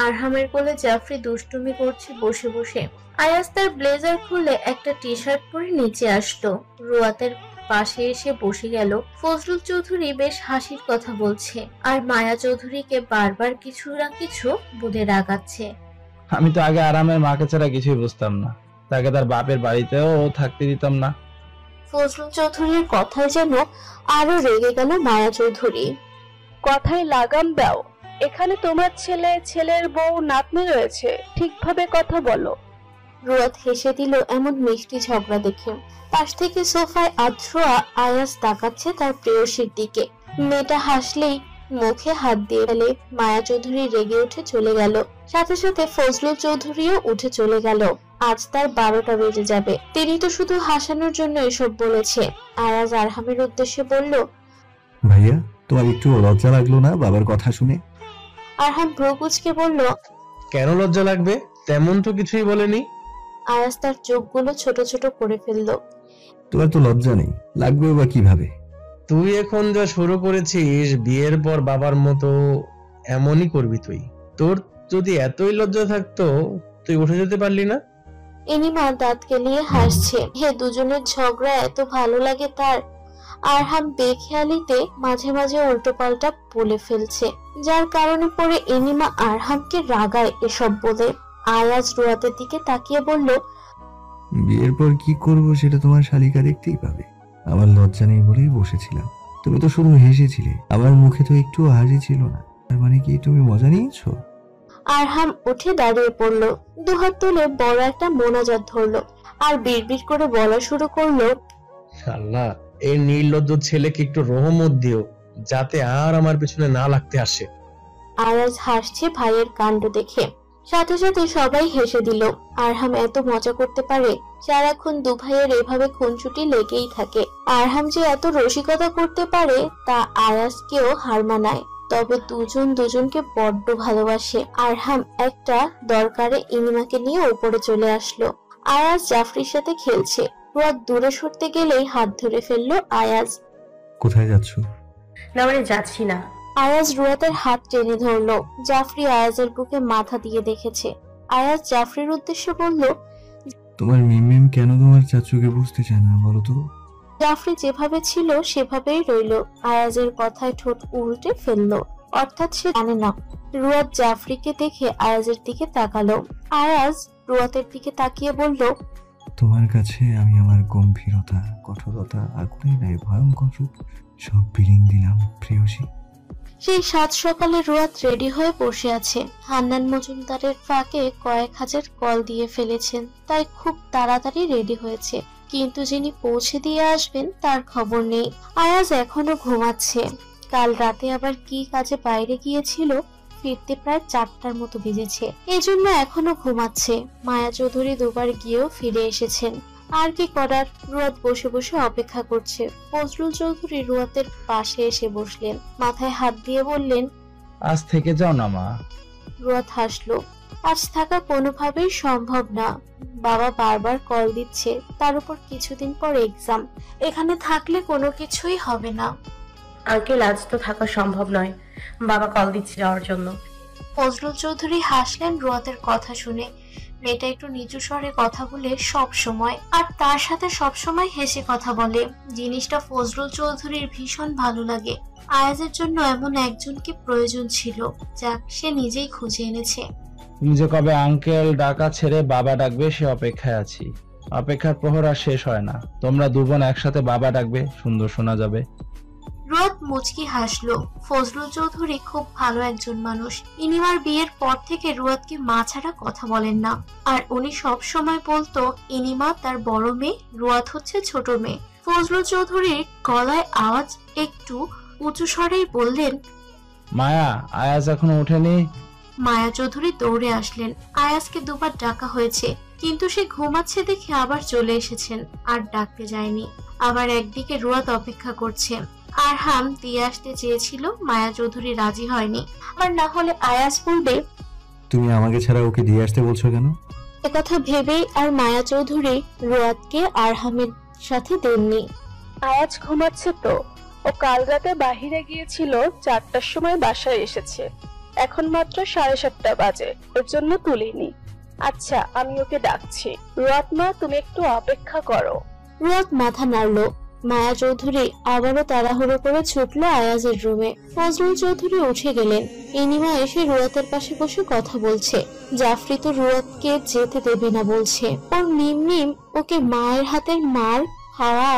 আরহামের কোলে জাফরি দুষ্টুমি করছে বসে বসে। আয়াজ তার ব্লেজার খুলে একটা টি শার্ট পরে নিচে আসলো। রুয়াতের পাশে এসে বসে গেল। ফজলুল চৌধুরী বেশ হাসির কথা বলছে, আর মায়া চৌধুরীকে বারবার কিছু না কিছু বলে রাগাচ্ছে। আমি তো আগে আরামের মাকে ছাড়া কিছুই বুঝতাম না, তাকে তার বাপের বাড়িতেও থাকতে দিতাম না। ফজলুল চৌধুরীর কথায় যেন আরো রেগে গেল মায়া চৌধুরী। কথায় লাগাম দাও। এখানে তোমার ছেলে, ছেলের বউ, নাতনি রয়েছে, ঠিকভাবে কথা বলো। রুয়াত হেসে দিল এমন মিষ্টি ঝগড়া দেখে। পাশ থেকে সোফায় আদ্রোয়া আয়াজ তাকাচ্ছে তার প্রেয়সীর দিকে। মেয়েটা হাসলেই মুখে হাত দিয়ে ফেলে। মায়া চৌধুরী রেগে উঠে চলে গেল। সাথে সাথে ফজলুল চৌধুরীও উঠে চলে গেল। আজ তার 12টা বেজে যাবে। তিনি তো শুধু হাসানোর জন্য এসব বলেছে। আয়াজ আরহামের উদ্দেশ্যে বলল, ভাইয়া, তোমার একটু লজ্জা লাগলো না বাবার কথা শুনে? আরহাম ভ্রু কুঁচকে বলল, কেন লজ্জা লাগবে? তেমন তো কিছুই বলেনি। আয়াজ তার চোখগুলো ছোট ছোট করে ফেললো। তোমার তো লজ্জা নেই, লাগবে বা কিভাবে? তুই এখন যা শুরু করেছিস, বিয়ের পর বাবার মতো এমনই করবি তুই। তোর যদি এতই লজ্জা থাকতো তুই উঠে যেতে পারলি না? এনিমা দাঁত কেলিয়ে হাসছে। হে দুজনের ঝগড়া এত ভালো লাগে তার। আরহাম বেখেয়ালিতে মাঝে মাঝে উল্টোপাল্টা বলে ফেলছে, যার কারণে পরে এনিমা আরহামকে রাগায় এসব বলে। আয়াজ রুয়াতের দিকে তাকিয়ে বলল, বিয়ের পর কি করব সেটা তোমার শালিকা দেখতেই পাবে। আমার লজ্জা নেই বলেই বসেছিলাম, তুমি তো শুধু হেসেছিলে, আমার মুখে তো একটু হাসি ছিল না। তার মানে কি তুমি মজা নিয়েছো? আরহাম উঠে দাঁড়িয়ে পড়ল, দুহাত তুলে বড় একটা মোনাজাত ধরলো আর বিড়বিড় করে বলা শুরু করলো, আল্লাহ, এই নির্লজ্জ ছেলেকে একটু রহমত দিও, যাতে আর আমার পেছনে না লাগতে আসে। আয়াজ হাসছে ভাইয়ের কাণ্ড দেখে। সাথে সাথে সবাই হেসে দিল। আরহাম এত মজা করতে পারে, সারাক্ষণ দু ভাইয়ের এভাবে খুনসুটি লেগেই থাকে। আরহাম যে এত রসিকতা করতে পারে তা আয়াজকেও হার মানায়। তবে দুজন দুজনকে বড্ড ভালোবাসে। আরহাম একটা দরকারে ইনিমাকে নিয়ে উপরে চলে আসলো। আয়াজ জাফরির সাথে খেলছে। রুয়াত দূরে সরতে গেলেই হাত ধরে ফেললো আয়াজ। কোথায় যাচ্ছ? না মানে যাচ্ছি না। আয়াজ রুয়াতের হাত টেনে ধরলো। জাফরি আয়াজের বুকে মাথা দিয়ে দেখেছে। আয়াজ জাফরির উদ্দেশ্যে বলল, তোমার মিম কেন তোমার চাচুকে বুঝতে চায় না বলো তো? জাফরি যেভাবে ছিল সেভাবেই রইলো। আয়াজের কথায় ঠোঁট উল্টে ফেললো, অর্থাৎ সে জানে না। রুয়াত জাফরিকে দেখে আয়াজের দিকে তাকালো। আয়াজ রুয়াতের দিকে তাকিয়ে বলল, তোমার কাছে আমি আমার গম্ভীরতা, কঠোরতা আর কোথায় নাই ভয়ঙ্কর রূপ সব বিলিং দিলাম প্রেয়সী। সেই সাত সকালে রুয়াত রেডি হয়ে বসে আছে। হান্নান মজুমদারের ফাঁকে কয়েক হাজার কল দিয়ে ফেলেছেন, তাই খুব তাড়াতাড়ি রেডি হয়েছে। কিন্তু যিনি পৌঁছে দিয়ে আসবেন তার খবর নেই। আয়াজ এখনো ঘুমাচ্ছে। কাল রাতে আবার কি কাজে বাইরে গিয়েছিল, ফিরতে প্রায় 4টার মতো বেজেছে। এজন্য এখনো ঘুমাচ্ছে। মায়া চৌধুরী দুবার গিয়েও ফিরে এসেছেন। আর কি করার, রুয়াত বসে বসে অপেক্ষা করছে। ফজলুল চৌধুরী রুয়াতের পাশে এসে বসলেন, মাথায় হাত দিয়ে বললেন, আজ থেকে যাও না মা। রুয়াত হাসলো। আজ থাকা কোনোভাবেই সম্ভব না। বাবা বারবার কল দিচ্ছে, তার উপর কিছুদিন পর এক্সাম। এখানে থাকলে কোনো কিছুই হবে না। আঙ্কেল, আজ তো থাকা সম্ভব নয়, বাবা কল দিচ্ছে যাওয়ার জন্য। ফজলুল চৌধুরী হাসলেন রুয়াতের কথা শুনে। মেয়েটা একটু নিচু স্বরে কথা বলে সব সময়, আর তার সাথে সব সময় হেসে কথা বলে। জিনিসটা ফজলুল চৌধুরীর ভীষণ ভালো লাগে। আয়াজের জন্য এমন একজনকে প্রয়োজন ছিল, যাক সে নিজেই খুঁজে এনেছে। তুমি যে কবে আঙ্কেল ডাকা ছেড়ে বাবা ডাকবে সে অপেক্ষায় আছি। অপেক্ষার প্রহর আর শেষ হয় না। তোমরা দুজন একসাথে বাবা ডাকবে, সুন্দর শোনা যাবে। রুয়াত মুচকি হাসলো। ফজলুল চৌধুরী খুব ভালো একজন মানুষ। ইনিমার বিয়ের পর থেকে রুয়াতকে মা ছাড়া কথা বলেন না। আর উনি সব সময় বলতো ইনিমা তার বড় মেয়ে, রুয়াত হচ্ছে ছোট মেয়ে। ফজলুল চৌধুরীর গলায় আওয়াজ একটু উঁচু স্বরেই বললেন, মায়া, আয়াজ এখনো ওঠেনি? মায়া চৌধুরী দৌড়ে আসলেন। আয়াজকে দুবার ডাকা হয়েছে, কিন্তু সে ঘুমাচ্ছে দেখে আবার চলে এসেছেন, আর ডাকতে যায়নি। আবার একদিকে রুয়াত অপেক্ষা করছে। আরহাম দিয়ে আসতে চেয়েছিল, মায়া চৌধুরী রাজি হয়নি। আর না হলে আয়াজ বলবে, তুমি আমাকে ছাড়া ওকে দিয়ে আসতে বলছো কেন? একথা ভেবেই আর মায়া চৌধুরী রুয়াতকে আরহামের সাথে দেননি। আয়াজ ঘুমাচ্ছে তো, ও কাল রাতে বাহিরে গিয়েছিল, 4টার সময় বাসায় এসেছে। এখন মাত্র 7:30 বাজে, ওর জন্য তুলিনি। আচ্ছা, আমি ওকে ডাকছি। রুয়াত মা, তুমি একটু অপেক্ষা করো। রুয়াত মাথা নাড়ল। মায়া চৌধুরী আবারও তাড়াহুড়ো করে ছুটলো আয়াজের রুমে। ফজলুল চৌধুরী উঠে গেলেন। ইনিমা এসে রুয়াতের পাশে বসে কথা বলছে। জাফরি তো রুয়াতকে যেতে দেবে না বলছে। ওর মিম ওকে মায়ের হাতের মার খাওয়া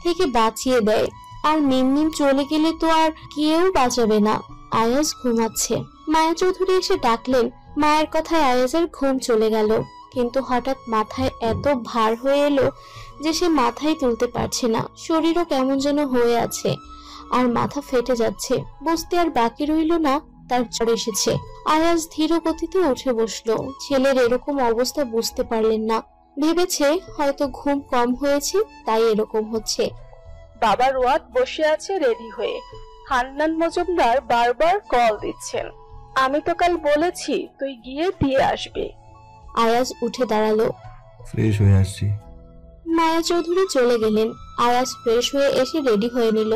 থেকে বাঁচিয়ে দেয়, আর মিম চলে গেলে তো আর কেউ বাঁচাবে না। আয়াজ ঘুমাচ্ছে। মায়া চৌধুরী এসে ডাকলেন। মায়ের কথায় আয়াজের ঘুম চলে গেল, কিন্তু হঠাৎ মাথায় এত ভার হয়ে এলো যে সে মাথায় তুলতে পারছে না। শরীরও কেমন যেন হয়ে আছে, আর মাথা ফেটে যাচ্ছে। বুঝতে আর বাকি রইল না তার জ্বর এসেছে। আয়াজ ধীর গতিতে উঠে বসলো। ছেলের এরকম অবস্থা বুঝতে পারলেন না। ভেবেছে হয়তো ঘুম কম হয়েছে, তাই এরকম হচ্ছে। বাবা রুয়াত বসে আছে রেডি হয়ে। হান্নান মজুমদার বারবার কল দিচ্ছেন। আমি তো কাল বলেছি তুই গিয়ে দিয়ে আসবি। আয়াজ উঠে দাঁড়ালো। ফ্রেশ হয়ে আসছি। মায়া চৌধুরী চলে গেলেন। আয়াজ ফ্রেশ হয়ে এসে রেডি হয়ে নিল।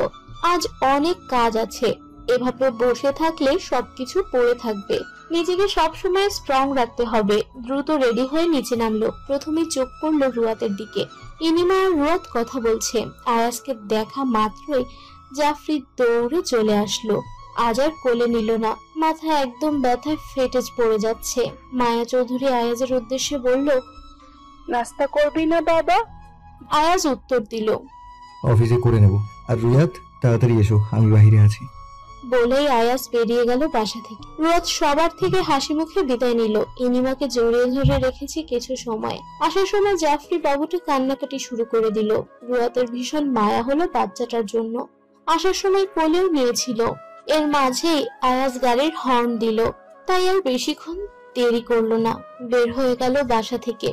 আজ অনেক কাজ আছে, এভাবে বসে থাকলে সবকিছু পড়ে থাকবে। নিজেকে সবসময় স্ট্রং রাখতে হবে। দ্রুত রেডি হয়ে নিচে নামলো। প্রথমে চোখ পড়লো রুয়াতের দিকে। ইনিমা আর রুয়াত কথা বলছে। আয়াজকে দেখা মাত্রই জাফরি দৌড়ে চলে আসলো। আজ আর কোলে নিল না। মাথা একদম ব্যথায় ফেটে পড়ে যাচ্ছে। মায়া চৌধুরী আয়াজের উদ্দেশ্যে বলল, নাস্তা করবি না বাবা? আয়াজ উত্তর দিল, অফিসে করে নেব। আর রুয়াত, তাড়াতাড়ি এসো, আমি বাইরে আছি। বলেই আয়াজ বেরিয়ে গেল বাসা থেকে। রুয়াত সবার থেকে হাসি মুখে বিদায় নিল। ইনিমাকে জড়িয়ে ধরে রেখেছি কিছু সময়। আসার সময় জাফরি বাবুটা কান্নাকাটি শুরু করে দিল। রুয়াতের ভীষণ মায়া হলো বাচ্চাটার জন্য। আসার সময় কোলেও নিয়েছিল। এর মাঝেই আয়াজ গাড়ির হর্ন দিল। তাই আর বেশিক্ষণ দেরি করলো না, বের হয়ে গেল বাসা থেকে।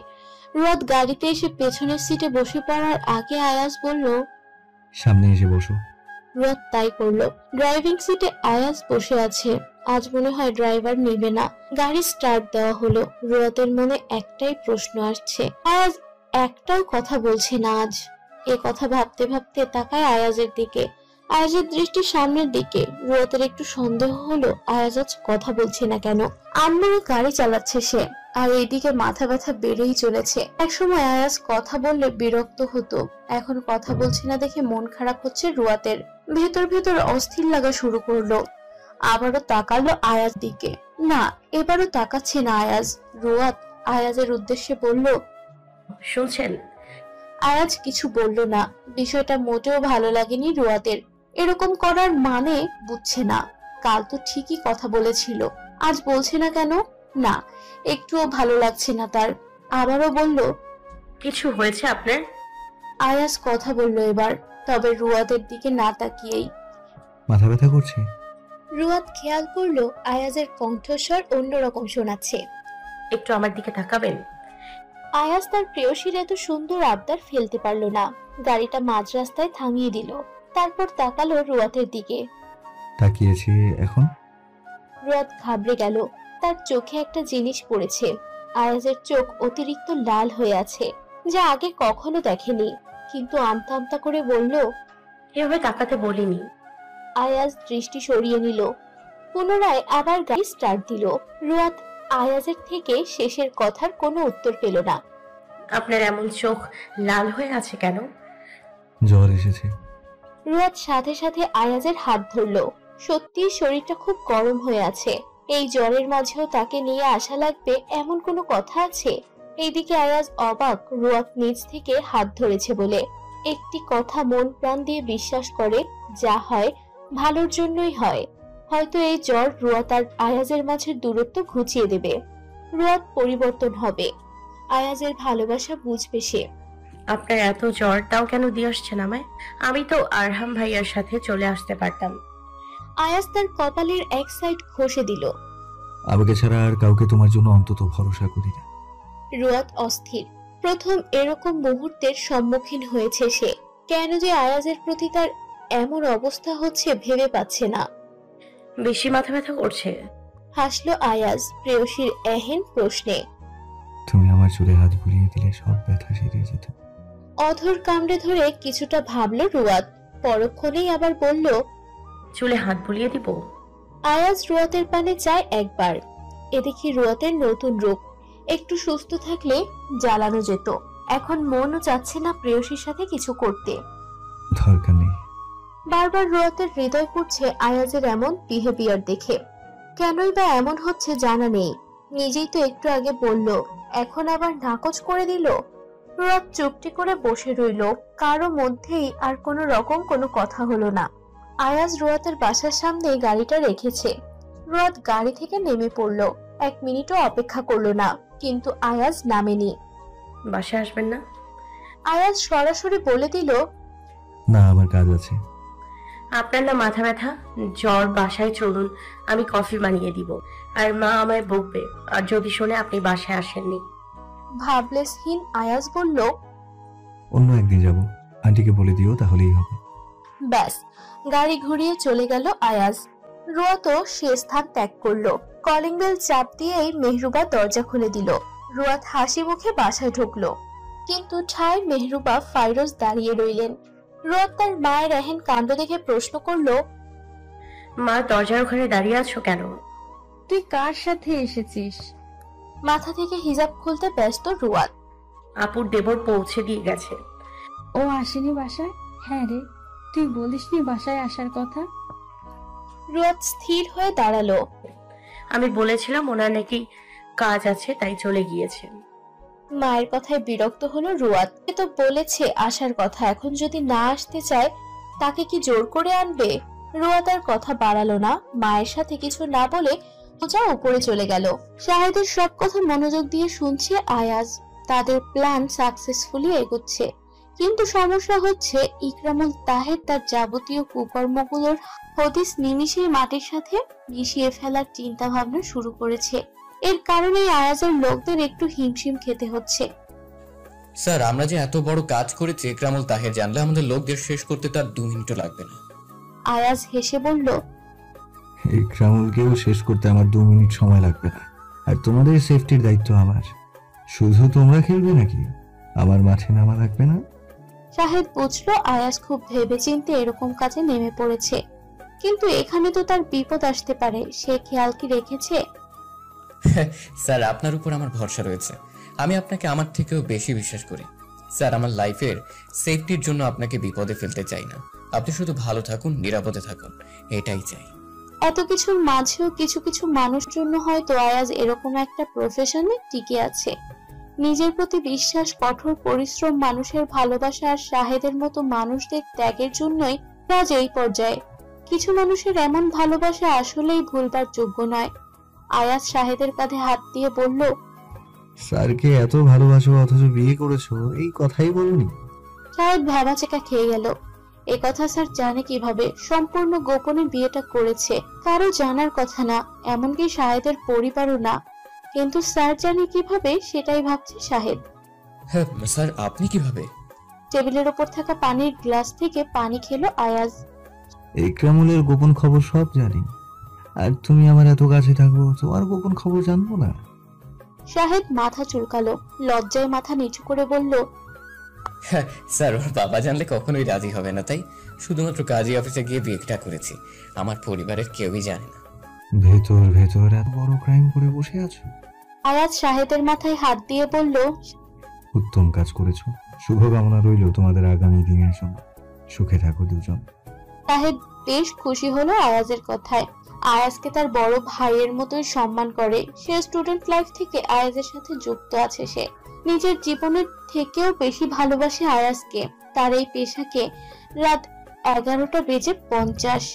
রুয়াত গাড়িতে এসে পেছনের সিটে বসে পড়ার আগে আয়াজ বলল, সামনে এসে বসো। রুয়াত তাই করলো। ড্রাইভিং সিটে আয়াজ বসে আছে। আজ মনে হয় ড্রাইভার নেবে না। গাড়ি স্টার্ট দেওয়া হলো। রুয়াতের মনে একটাই প্রশ্ন আসছে, আয়াজ একটাও কথা বলছে না আজ। এ কথা ভাবতে ভাবতে তাকায় আয়াজের দিকে। আয়াজের দৃষ্টি সামনের দিকে। রুয়াতের একটু সন্দেহ হলো আয়াজ আজ কথা বলছে না কেন। আম্মুরে গাড়ি চালাচ্ছে সে, আর এইদিকে মাথা ব্যথা বেড়েই চলেছে। একসময় আয়াজ কথা বললে বিরক্ত হতো, এখন কথা বলছে না দেখে মন খারাপ হচ্ছে রুয়াতের। ভেতর ভেতর অস্থির লাগা শুরু করলো। আবারও তাকালো আয়াজ দিকে। না, এবারও তাকাচ্ছে না আয়াজ। রুয়াত আয়াজের উদ্দেশ্যে বলল, শুনছেন? আয়াজ কিছু বলল না। বিষয়টা মোটেও ভালো লাগেনি রুয়াতের। এরকম করার মানে বুঝছে না। কাল তো ঠিকই কথা বলেছিল, আজ বলছে না কেন? না, একটুও ভালো লাগছে না তার। আবারও বলল, কিছু হয়েছে আপনার? আয়াজ কথা বলল এবার, তবে রুয়াতের দিকে না তাকিয়েই। মাথা ব্যথা করছে? রুয়াত খেয়াল করলো আয়াজের কণ্ঠস্বর অন্যরকম শোনাচ্ছে। একটু আমার দিকে তাকাবেন? আয়াজ তার প্রেয়সীর এত সুন্দর আবদার ফেলতে পারলো না। গাড়িটা মাঝ রাস্তায় থামিয়ে দিল। তারপর তাকালো রুয়াতের দিকে। তাকিয়েছি এখন? রুয়াত ঘাবড়ে গেল। তার চোখে একটা জিনিস পড়েছে। আয়াজের চোখ অতিরিক্ত লাল হয়ে আছে, যা আগে কখনো দেখেনি। কিন্তু আমতা আমতা করে বলল, এভাবে তাকাতে বলিনি। আয়াজ দৃষ্টি সরিয়ে নিল। পুনরায় আবার গাড়ি স্টার্ট দিল। রুয়াত আয়াজের থেকে শেষের কথার কোনো উত্তর পেল না। আপনার এমন চোখ লাল হয়ে আছে কেন? জ্বর এসেছে। রুয়াত সাথে সাথে আয়াজের হাত ধরল। সত্যি শরীরটা খুব গরম হয়ে আছে। এই জ্বরের মাঝেও তাকে নিয়ে আসা লাগবে এমন কোনো কথা আছে? এইদিকে আয়াজ অবাক, রুয়াত নিজ থেকে হাত ধরেছে বলে। একটি কথা মন প্রাণ দিয়ে বিশ্বাস করে, যা হয় ভালোর জন্যই হয়। হয়তো এই জ্বর রুয়াত আর আয়াজের মাঝের দূরত্ব ঘুচিয়ে দেবে। রুয়াত পরিবর্তন হবে। আয়াজের ভালোবাসা বুঝবে সে। আপনার এত জ্বর, তাও কেন দিয়ে আসছেন আমায়? আমি তো আরহাম ভাইয়ার সাথে চলে আসতে পারতাম। আয়াজ তার কপালের এক সাইড ঘষে দিল। আমাকে ছাড়া আর কাউকে তোমার জন্য অন্তত ভরসা করি না। রুয়াত অস্থির। প্রথম এরকম মুহূর্তের সম্মুখীন হয়েছে সে। কেন যে আয়াজের প্রতি তার এমন অবস্থা হচ্ছে ভেবে পাচ্ছে না। বেশি মাথা ব্যথা করছে? হাসলো আয়াজ প্রেয়সীর এহেন প্রশ্নে। তুমি আমার চুলে হাত বুলিয়ে দিলে সব ব্যথা সেরে যেত। অধর কামড়ে ধরে কিছুটা ভাবলো রুয়াত। পরক্ষণেই আবার বলল, চুলে হাত বুলিয়ে দিব? আয়াজ রুয়াতের পানে চায় একবার। এদিকে রুয়াতের নতুন রূপ। একটু সুস্থ থাকলে জ্বালানো যেত। এখন মনও চাচ্ছে না প্রেয়সীর সাথে কিছু করতে। দরকার নেই। বারবার রুয়াতের হৃদয় পড়ছে আয়াজের এমন বিহেভিয়ার দেখে। কেনই বা এমন হচ্ছে জানা নেই। নিজেই তো একটু আগে বলল, এখন আবার নাকচ করে দিল। রুয়াত চুপটি করে বসে রইল। কারো মধ্যেই আর কোনো রকম কোনো কথা হলো না। আয়াজ রুয়াতের বাসার সামনে গাড়িটা রেখেছে। রুয়াত গাড়ি থেকে নেমে পড়ল। 1 মিনিটও অপেক্ষা করলো না, কিন্তু আয়াজ নামেনি। বাসায় আসবেন না? আয়াজ সরাসরি বলে দিল, না, আমার কাজ আছে। আপনার না মাথা ব্যথা, জ্বর, বাসায় চলুন, আমি কফি বানিয়ে দিব। আর মা আমায় বকবে আর যদি শোনে আপনি বাসায় আসেননি। ভাবলেসহীন আয়াজ বলল, অন্য একদিন যাব, আন্টিকে বলে দিও, তাহলেই হবে। ব্যাস, গাড়ি ঘুরিয়ে চলে গেল আয়াজ। রুয়াতও সে স্থান ত্যাগ করলো। কলিং বেল চাপ দিয়েই মেহরুবা দরজা খুলে দিল। রুয়াত হাসি মুখে বাসায় ঢুকলো, কিন্তু ঠায় মেহরুবা ফাইরোজ দাঁড়িয়ে রইলেন। রোদ তার মায়ের এহেন কাণ্ড দেখে প্রশ্ন করলো, মা, দরজার ওখানে দাঁড়িয়ে আছো কেন? তুই কার সাথে এসেছিস? মাথা থেকে হিজাব খুলতে ব্যস্ত রুয়াদ। আপুর দেবর পৌঁছে দিয়ে গেছে। ও আসেনি বাসায়? হ্যাঁ রে, তুই বলিসনি বাসায় আসার কথা? রুয়াদ স্থির হয়ে দাঁড়ালো। আমি বলেছিলাম ওনার নাকি কাজ আছে, তাই চলে গিয়েছে। মায়ের কথায় বিরক্ত হলো রুয়াদ। সে তো বলেছে আসার কথা, এখন যদি না আসতে চায় তাকে কি জোর করে আনবে? রুয়াদ আর কথা বাড়ালো না। মায়ের সাথে কিছু না বলে সোজা উপরে চলে গেল। শাহেদের সব কথা মনোযোগ দিয়ে শুনছে আয়াজ। তাদের প্ল্যান সাকসেসফুলি এগোচ্ছে, কিন্তু সমস্যা হচ্ছে ইকরামুল তাহের তার যাবতীয় কুকর্মগুলোর হদিস নিমিষেই মাটির সাথে মিশিয়ে ফেলার চিন্তা ভাবনা শুরু করেছে। এর কারণে আয়াজের লোকদের একটু হিমশিম খেতে হচ্ছে। স্যার, আমরা যে এত বড় কাজ করেছি ইকরামুল তাহের জানলে আমাদের লোকদের শেষ করতে তার 2 মিনিটও লাগবে না। আয়াজ হেসে বলল, ইকরামুলকেও শেষ করতে আমার 2 মিনিট সময় লাগবে না। আর তোমাদের সেফটির দায়িত্ব আমার। শুধু তোমরা খেলবে নাকি? আমার মাঠে নামা লাগবে না? শাহেদ বুঝলো আয়াজ খুব ভেবেচিন্তে এরকম কাজে নেমে পড়েছে, কিন্তু এখানে তো তার বিপদ আসতে পারে। সে খেয়াল কি রেখেছে? স্যার, আপনার উপর আমার ভরসা রয়েছে। আমি আপনাকে আমার থেকেও বেশি বিশ্বাস করি। স্যার, আমার লাইফের সেফটির জন্য আপনাকে বিপদে ফেলতে চাই না। আপনি শুধু ভালো থাকুন, নিরাপদে থাকুন, এটাই চাই। এত কিছুর মাঝেও কিছু কিছু মানুষ জন্য হয়তো আয়াজ এরকম একটা প্রফেশনে টিকে আছে। নিজের প্রতি বিশ্বাস, কঠোর পরিশ্রম, মানুষের ভালোবাসা আর শাহেদের মতো মানুষদের ত্যাগের জন্যই আজ এই পর্যায়ে। কিছু মানুষের এমন ভালোবাসা আসলেই ভুলবার যোগ্য নয়। আয়াজ শাহেদের কাঁধে হাত দিয়ে বলল, স্যারকে এত ভালোবাসো অথচ বিয়ে করেছো, এই কথাই বলনি? শাহেদ ভ্যাবাচেকা খেয়ে গেল। এ কথা স্যার জানে কিভাবে? সম্পূর্ণ গোপনে বিয়েটা করেছে, কারো জানার কথা না, এমনকি শাহেদের পরিবারও না। কিন্তু স্যার জানে কিভাবে, সেটাই ভাবছে শাহেদ। হ্যাঁ স্যার, আপনি কিভাবে? টেবিলের উপর থাকা পানির গ্লাস থেকে পানি খেলো আয়াজ। ইকরামুলের গোপন খবর সব জানি, আর তুমি আমার এত কাছে থাকো, তোমার গোপন খবর জানবো না? শাহেদ মাথা চুলকালো, লজ্জায় মাথা নিচু করে বলল, হ্যাঁ স্যার, ওর বাবা জানলে কখনোই রাজি হবে না, তাই শুধুমাত্র কাজী অফিসে গিয়ে বিয়েটা করেছি। আমার পরিবারের কেউই জানে না। ভেতর ভেতর এত বড় ক্রাইম করে বসে আছো। আয়াজ শাহেদের মাথায় হাত দিয়ে বলল, উত্তম কাজ করেছো। শুভকামনা রইল তোমাদের আগামী দিনের জন্য। সুখে থাকো দুজন। শাহেদ বেশ খুশি হলো আয়াজের কথায়। আয়াজকে তার বড় ভাইয়ের মতোই সম্মান করে সে। স্টুডেন্ট লাইফ থেকে আয়াজের সাথে যুক্ত আছে সে। নিজের জীবনের থেকেও বেশি ভালোবাসে আয়াজকে। তার এই পেশাকে। রাত 11:50,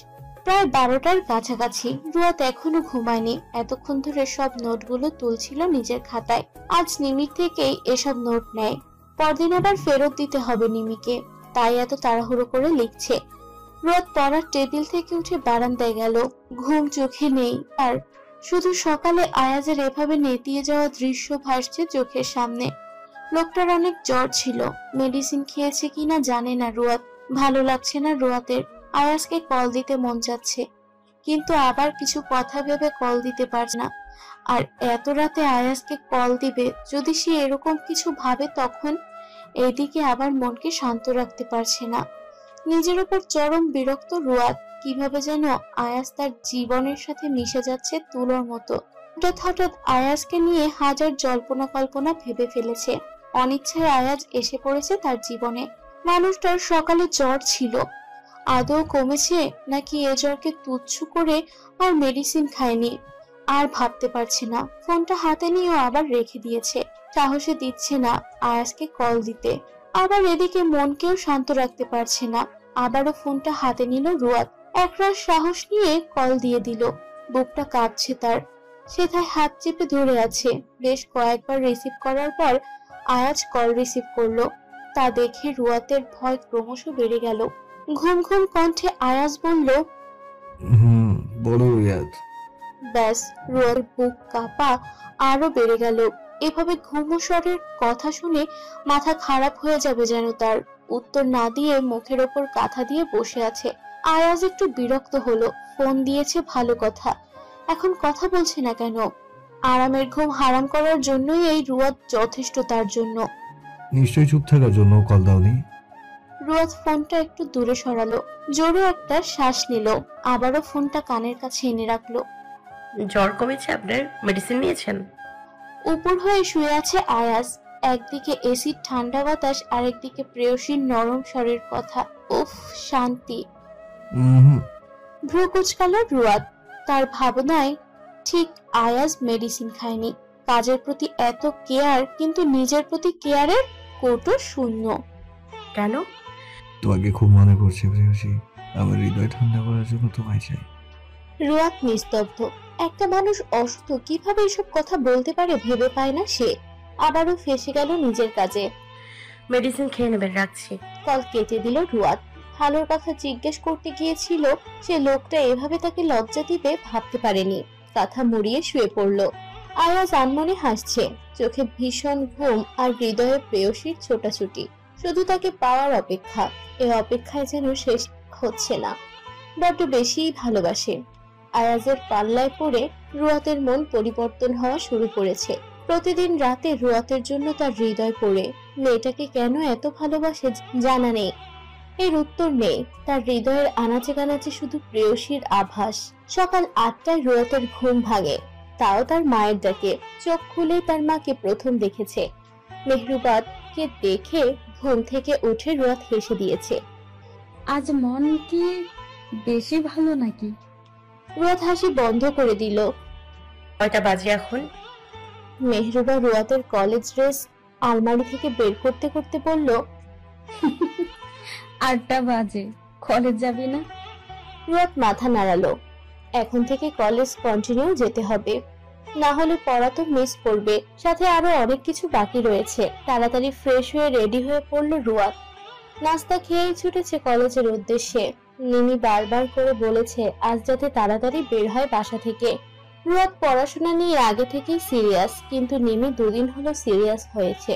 প্রায় 12টার কাছাকাছি। রুয়াত এখনো ঘুমায়নি। এতক্ষণ ধরে সব নোটগুলো তুলছিল নিজের খাতায়। আজ নিমির থেকেই এসব নোট নেয়। পরদিন আবার ফেরত দিতে হবে নিমিকে, তাই এত তাড়াহুড়ো করে লিখছে। রোদ পড়ার টেবিল থেকে উঠে বারান্দায় গেল। ঘুম চোখে নেই আর, শুধু সকালে আয়াজের এভাবে নেতিয়ে যাওয়া দৃশ্য ভাসছে চোখের সামনে। লোকটার অনেক জ্বর ছিল, মেডিসিন খেয়েছে কিনা জানে না রুয়াত। ভালো লাগছে না রুয়াতের। আয়াজকে কল দিতে মন যাচ্ছে, কিন্তু আবার কিছু কথা ভেবে কল দিতে পারছে না। আর এত রাতে আয়াজকে কল দিবে, যদি সে এরকম কিছু ভাবে তখন। এইদিকে আবার মনকে শান্ত রাখতে পারছে না। নিজের উপর চরম বিরক্ত রুয়াত। কিভাবে যেন আয়াজ তার জীবনের সাথে মিশে যাচ্ছে তুলোর মতো। হঠাৎ হঠাৎ আয়াজকে নিয়ে হাজার জল্পনা কল্পনা ভেবে ফেলেছে। অনিচ্ছায় আয়াজ এসে পড়েছে তার জীবনে। মানুষটার সকালে জ্বর ছিল, আদৌ কমেছে নাকি এ জ্বরকে তুচ্ছ করে আর মেডিসিন খায়নি? আর ভাবতে পারছে না। ফোনটা হাতে নিয়েও আবার রেখে দিয়েছে। সাহসে দিচ্ছে না আয়াজকে কল দিতে। আবার এদিকে মনকেও শান্ত রাখতে পারছে না। আবারও ফোনটা হাতে নিল রুয়াত। একরাশ সাহস নিয়ে কল দিয়ে দিল। বুকটা কাঁপছে তার, সেথায় হাত চেপে ধরে আছে। বেশ কয়েকবার রিসিভ করার পর আয়াজ কল রিসিভ করলো। তা দেখে রুয়াতের ভয় ক্রমশ বেড়ে গেল। ঘুম ঘুম কণ্ঠে আয়াজ বলল, বলো রিয়াদ। ব্যাস, রুয়াতের বুক কাঁপা আরো বেড়ে গেল। এভাবে ঘুমস্বরের কথা শুনে মাথা খারাপ হয়ে যাবে যেন তার। উত্তর না দিয়ে মুখের ওপর কাঁথা দিয়ে বসে আছে। আয়াজ একটু বিরক্ত হলো। ফোন দিয়েছে ভালো কথা, এখন কথা বলছে না কেন? আরামের ঘুম হারাম করার জন্যই এই রুয়াত যথেষ্ট তার জন্য। নিশ্চয়ই চুপ থাকার জন্য কল দাওনি। রুয়াদ ফোনটা একটু দূরে সরালো, জোরে একটা শ্বাস নিল, আবারও ফোনটা কানের কাছে এনে রাখলো। জ্বর কমেছে আপনার? মেডিসিন নিয়েছেন? উপর হয়ে শুয়ে আছে আয়াজ, একদিকে এসির ঠান্ডা বাতাস, আরেকদিকে প্রেয়সীর নরম স্বরের কথা। উফ, শান্তি। ভ্রু কুচকালো রুয়াদ। তার ভাবনায় ঠিক আয়াজ মেডিসিন খায়নি। কাজের প্রতি এত কেয়ার, কিন্তু নিজের প্রতি কেয়ারের কোটো শূন্য। কেন? তোমাকে খুব মনে করছে প্রেয়সী, আমার হৃদয় ঠান্ডা করার জন্য তোমায় চাই। রুয়াদ নিস্তব্ধ। একটা মানুষ অসুস্থ কিভাবে এসব কথা বলতে পারে ভেবে পায় না সে। আবারও ফেসে গেল নিজের কাজে। মেডিসিন খেয়ে নেবেন, রাখছি। কল কেটে দিল রুয়াদ। ভালোর কথা জিজ্ঞেস করতে গিয়েছিল, সে লোকটা এভাবে তাকে লজ্জা দিবে ভাবতে পারেনি। কাঁথা মুড়িয়ে শুয়ে পড়ল। আয়াজ আনমনে হাসছে, চোখে ভীষণ ঘুম আর হৃদয়ে প্রেয়সীর ছোটাছুটি। শুধু তাকে পাওয়ার অপেক্ষা। এ অপেক্ষায় যেন শেষ হচ্ছে না। বড্ড বেশিই ভালোবাসে। আয়াজের পাল্লায় পড়ে রুয়াতের মন পরিবর্তন হওয়া শুরু করেছে। প্রতিদিন রাতে রুয়াতের জন্য তার হৃদয় পড়ে। মেয়েটাকে কেন এত ভালোবাসে জানা নেই, এর উত্তর নেই। তার হৃদয়ের আনাচে কানাচে শুধু প্রেয়সীর আভাস। সকাল 8টায় রুয়াতের ঘুম ভাঙে, তাও তার মায়ের ডাকে। চোখ খুলে তার মাকে প্রথম দেখেছে। মেহরুবাদকে দেখে ঘুম থেকে উঠে রুয়াত হেসে দিয়েছে। আজ মন কি বেশি ভালো নাকি? রুয়াত হাসি বন্ধ করে দিল। কয়টা বাজে এখন? মেহরুবা রুয়াতের কলেজ ড্রেস আলমারি থেকে বের করতে করতে বলল, 8টা বাজে। কলেজ যাবি না? রুয়াত মাথা নাড়ালো। এখন থেকে কলেজ কন্টিনিউ যেতে হবে, না হলে পড়া তো মিস করবে। সাথে আরো অনেক কিছু বাকি রয়েছে। তাড়াতাড়ি ফ্রেশ হয়ে রেডি হয়ে পড়ল রুয়াত। নাস্তা খেয়েই ছুটেছে কলেজের উদ্দেশ্যে। নিমি বারবার করে বলেছে আজ যাতে তাড়াতাড়ি বের হয় বাসা থেকে। রুয়াত পড়াশোনা নিয়ে আগে থেকেই সিরিয়াস, কিন্তু নিমি 2 দিন হলো সিরিয়াস হয়েছে।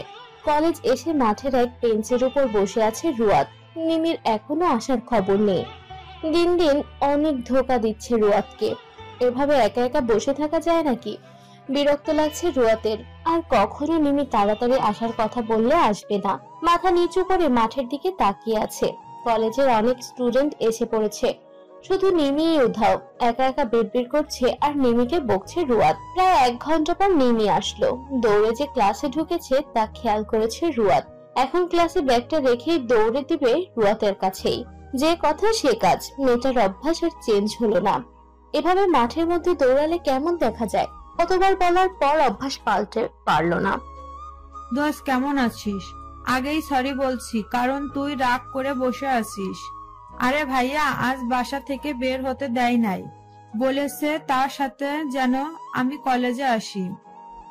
কলেজ এসে মাঠের এক বেঞ্চের উপর বসে আছে রুয়াত। নিমির এখনো আসার খবর নেই। দিন দিন অনেক ধোঁকা দিচ্ছে রুয়াতকে। এভাবে একা একা বসে থাকা যায় নাকি? বিরক্ত লাগছে রুয়াতের। আর কখনো নিমি তাড়াতাড়ি আসার কথা বললে আসবে না। মাথা নিচু করে মাঠের দিকে তাকিয়ে আছে। কলেজের অনেক স্টুডেন্ট এসে পড়েছে, শুধু নিমিই উধাও। একা একা বিড়বিড় করছে আর নিমিকে বকছে রুয়াত। প্রায় 1 ঘন্টা পর নিমি আসলো। দৌড়ে যে ক্লাসে ঢুকেছে তা খেয়াল করেছে রুয়াত। এখন ক্লাসে ব্যাগটা রেখেই দৌড়ে দিবে রুয়াতের কাছেই। যে কথা সে কাজ। মেয়েটার অভ্যাস আর চেঞ্জ হলো না। এভাবে মাঠের মধ্যে দৌড়ালে কেমন দেখা যায়? কতবার বলার পর অভ্যাস পাল্টে পারলো না। দোস্ত কেমন আছিস? আগেই সরি বলছি, কারণ তুই রাগ করে বসে আছিস। আরে ভাইয়া আজ বাসা থেকে বের হতে দেয় নাই, বলেছে তার সাথে যেন আমি কলেজে আসি।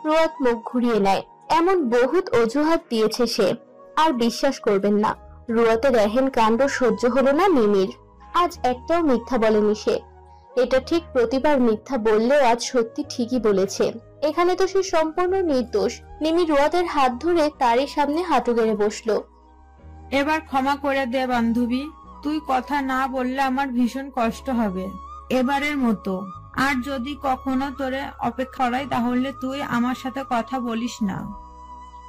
রুয়াত মুখ ঘুরিয়ে নেয়। এমন বহুত অজুহাত দিয়েছে সে, আর বিশ্বাস করবেন না, রুয়াতের এহেন কাণ্ড সহ্য হলো না নিমির। আজ একটাও মিথ্যা বলেনি সে। এটা ঠিক প্রতিবার মিথ্যা বললেও আজ সত্যি ঠিকই বলেছে। এখানে তো সে সম্পূর্ণ নির্দোষ। নিমি রুয়াতের হাত ধরে তারই সামনে হাঁটু গেড়ে বসলো। এবার ক্ষমা করে দে বান্ধবী, তুই কথা না বললে আমার ভীষণ কষ্ট হবে। এবারের মতো। আর যদি কখনো তোরে অপেক্ষা করাই তাহলে তুই আমার সাথে কথা বলিস না।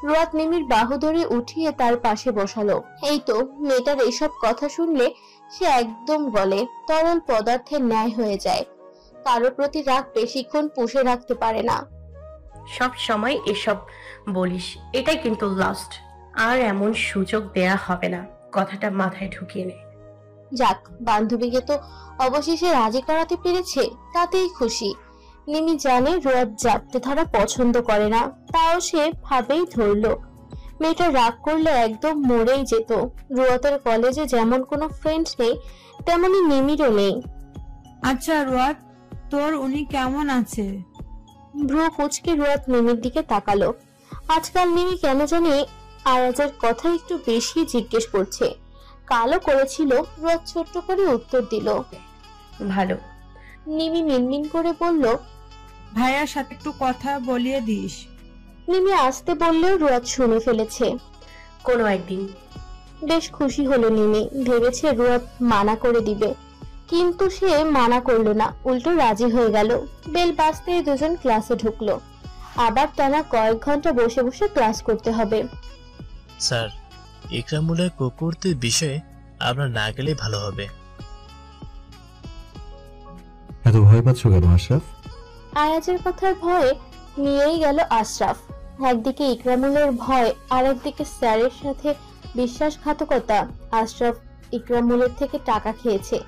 রুয়াত নিমির বাহু ধরে উঠিয়ে তার পাশে বসালো। এই তো, মেয়েটার এসব কথা শুনলে সে একদম গলে তরল পদার্থের ন্যায় হয়ে যায়। কারোর প্রতি রাগ বেশিক্ষণ পুষে রাখতে পারে না। সব সময় এসব বলিস, এটাই কিন্তু লাস্ট। আর এমন সুযোগ দেয়া হবে না, কথাটা মাথায় ঢুকিয়ে নে। যাক, বান্ধবীকে তো অবশেষে রাজি করাতে পেরেছে, তাতেই খুশি। নিমি জানে রুয়াত জাপটে ধরা পছন্দ করে না, তাও সে ভাবেই ধরলো। মেয়েটা রাগ করলে একদম মরেই যেত। রুয়াতের কলেজে যেমন কোনো ফ্রেন্ড নেই, তেমনি নিমিরও নেই। আচ্ছা রুয়াত, তোর উনি কেমন আছে? ভ্রু কুচকে রুয়াত নিমির দিকে তাকালো। আজকাল নিমি কেন জানি আয়াজের কথা একটু বেশি জিজ্ঞেস করছে। কালও করেছিল। রুয়াত ছোট্ট করে উত্তর দিল, ভালো। নিমি মিনমিন করে বলল, ভাইয়ার সাথে একটু কথা বলিয়ে দিস। নিমি আসতে বললেও রুয়াত শুনে ফেলেছে। কোনো একদিন। বেশ খুশি হলো নিমি। ভেবেছে রুয়াত মানা করে দিবে, কিন্তু সে মানা করলো না, উল্টো রাজি হয়ে গেল। বেল বাজতেই দুজন ক্লাসে আবার টানা কয়েক ঘন্টা বসে বসে ক্লাস করতে হবে। স্যার, ইকরামুলের কুকুরটির বিষয়ে আমরা না গেলে ভালো হবে। এত ভয় পাচ্ছ কেন আশরাফ? আয়াজের কথার ভয়ে নিয়েই গেল আশরাফ। একদিকে ইকরামুলের ভয় আর একদিকে স্যারের সাথে বিশ্বাসঘাতকতা। আশরাফ ইকরামুলের থেকে টাকা খেয়েছে,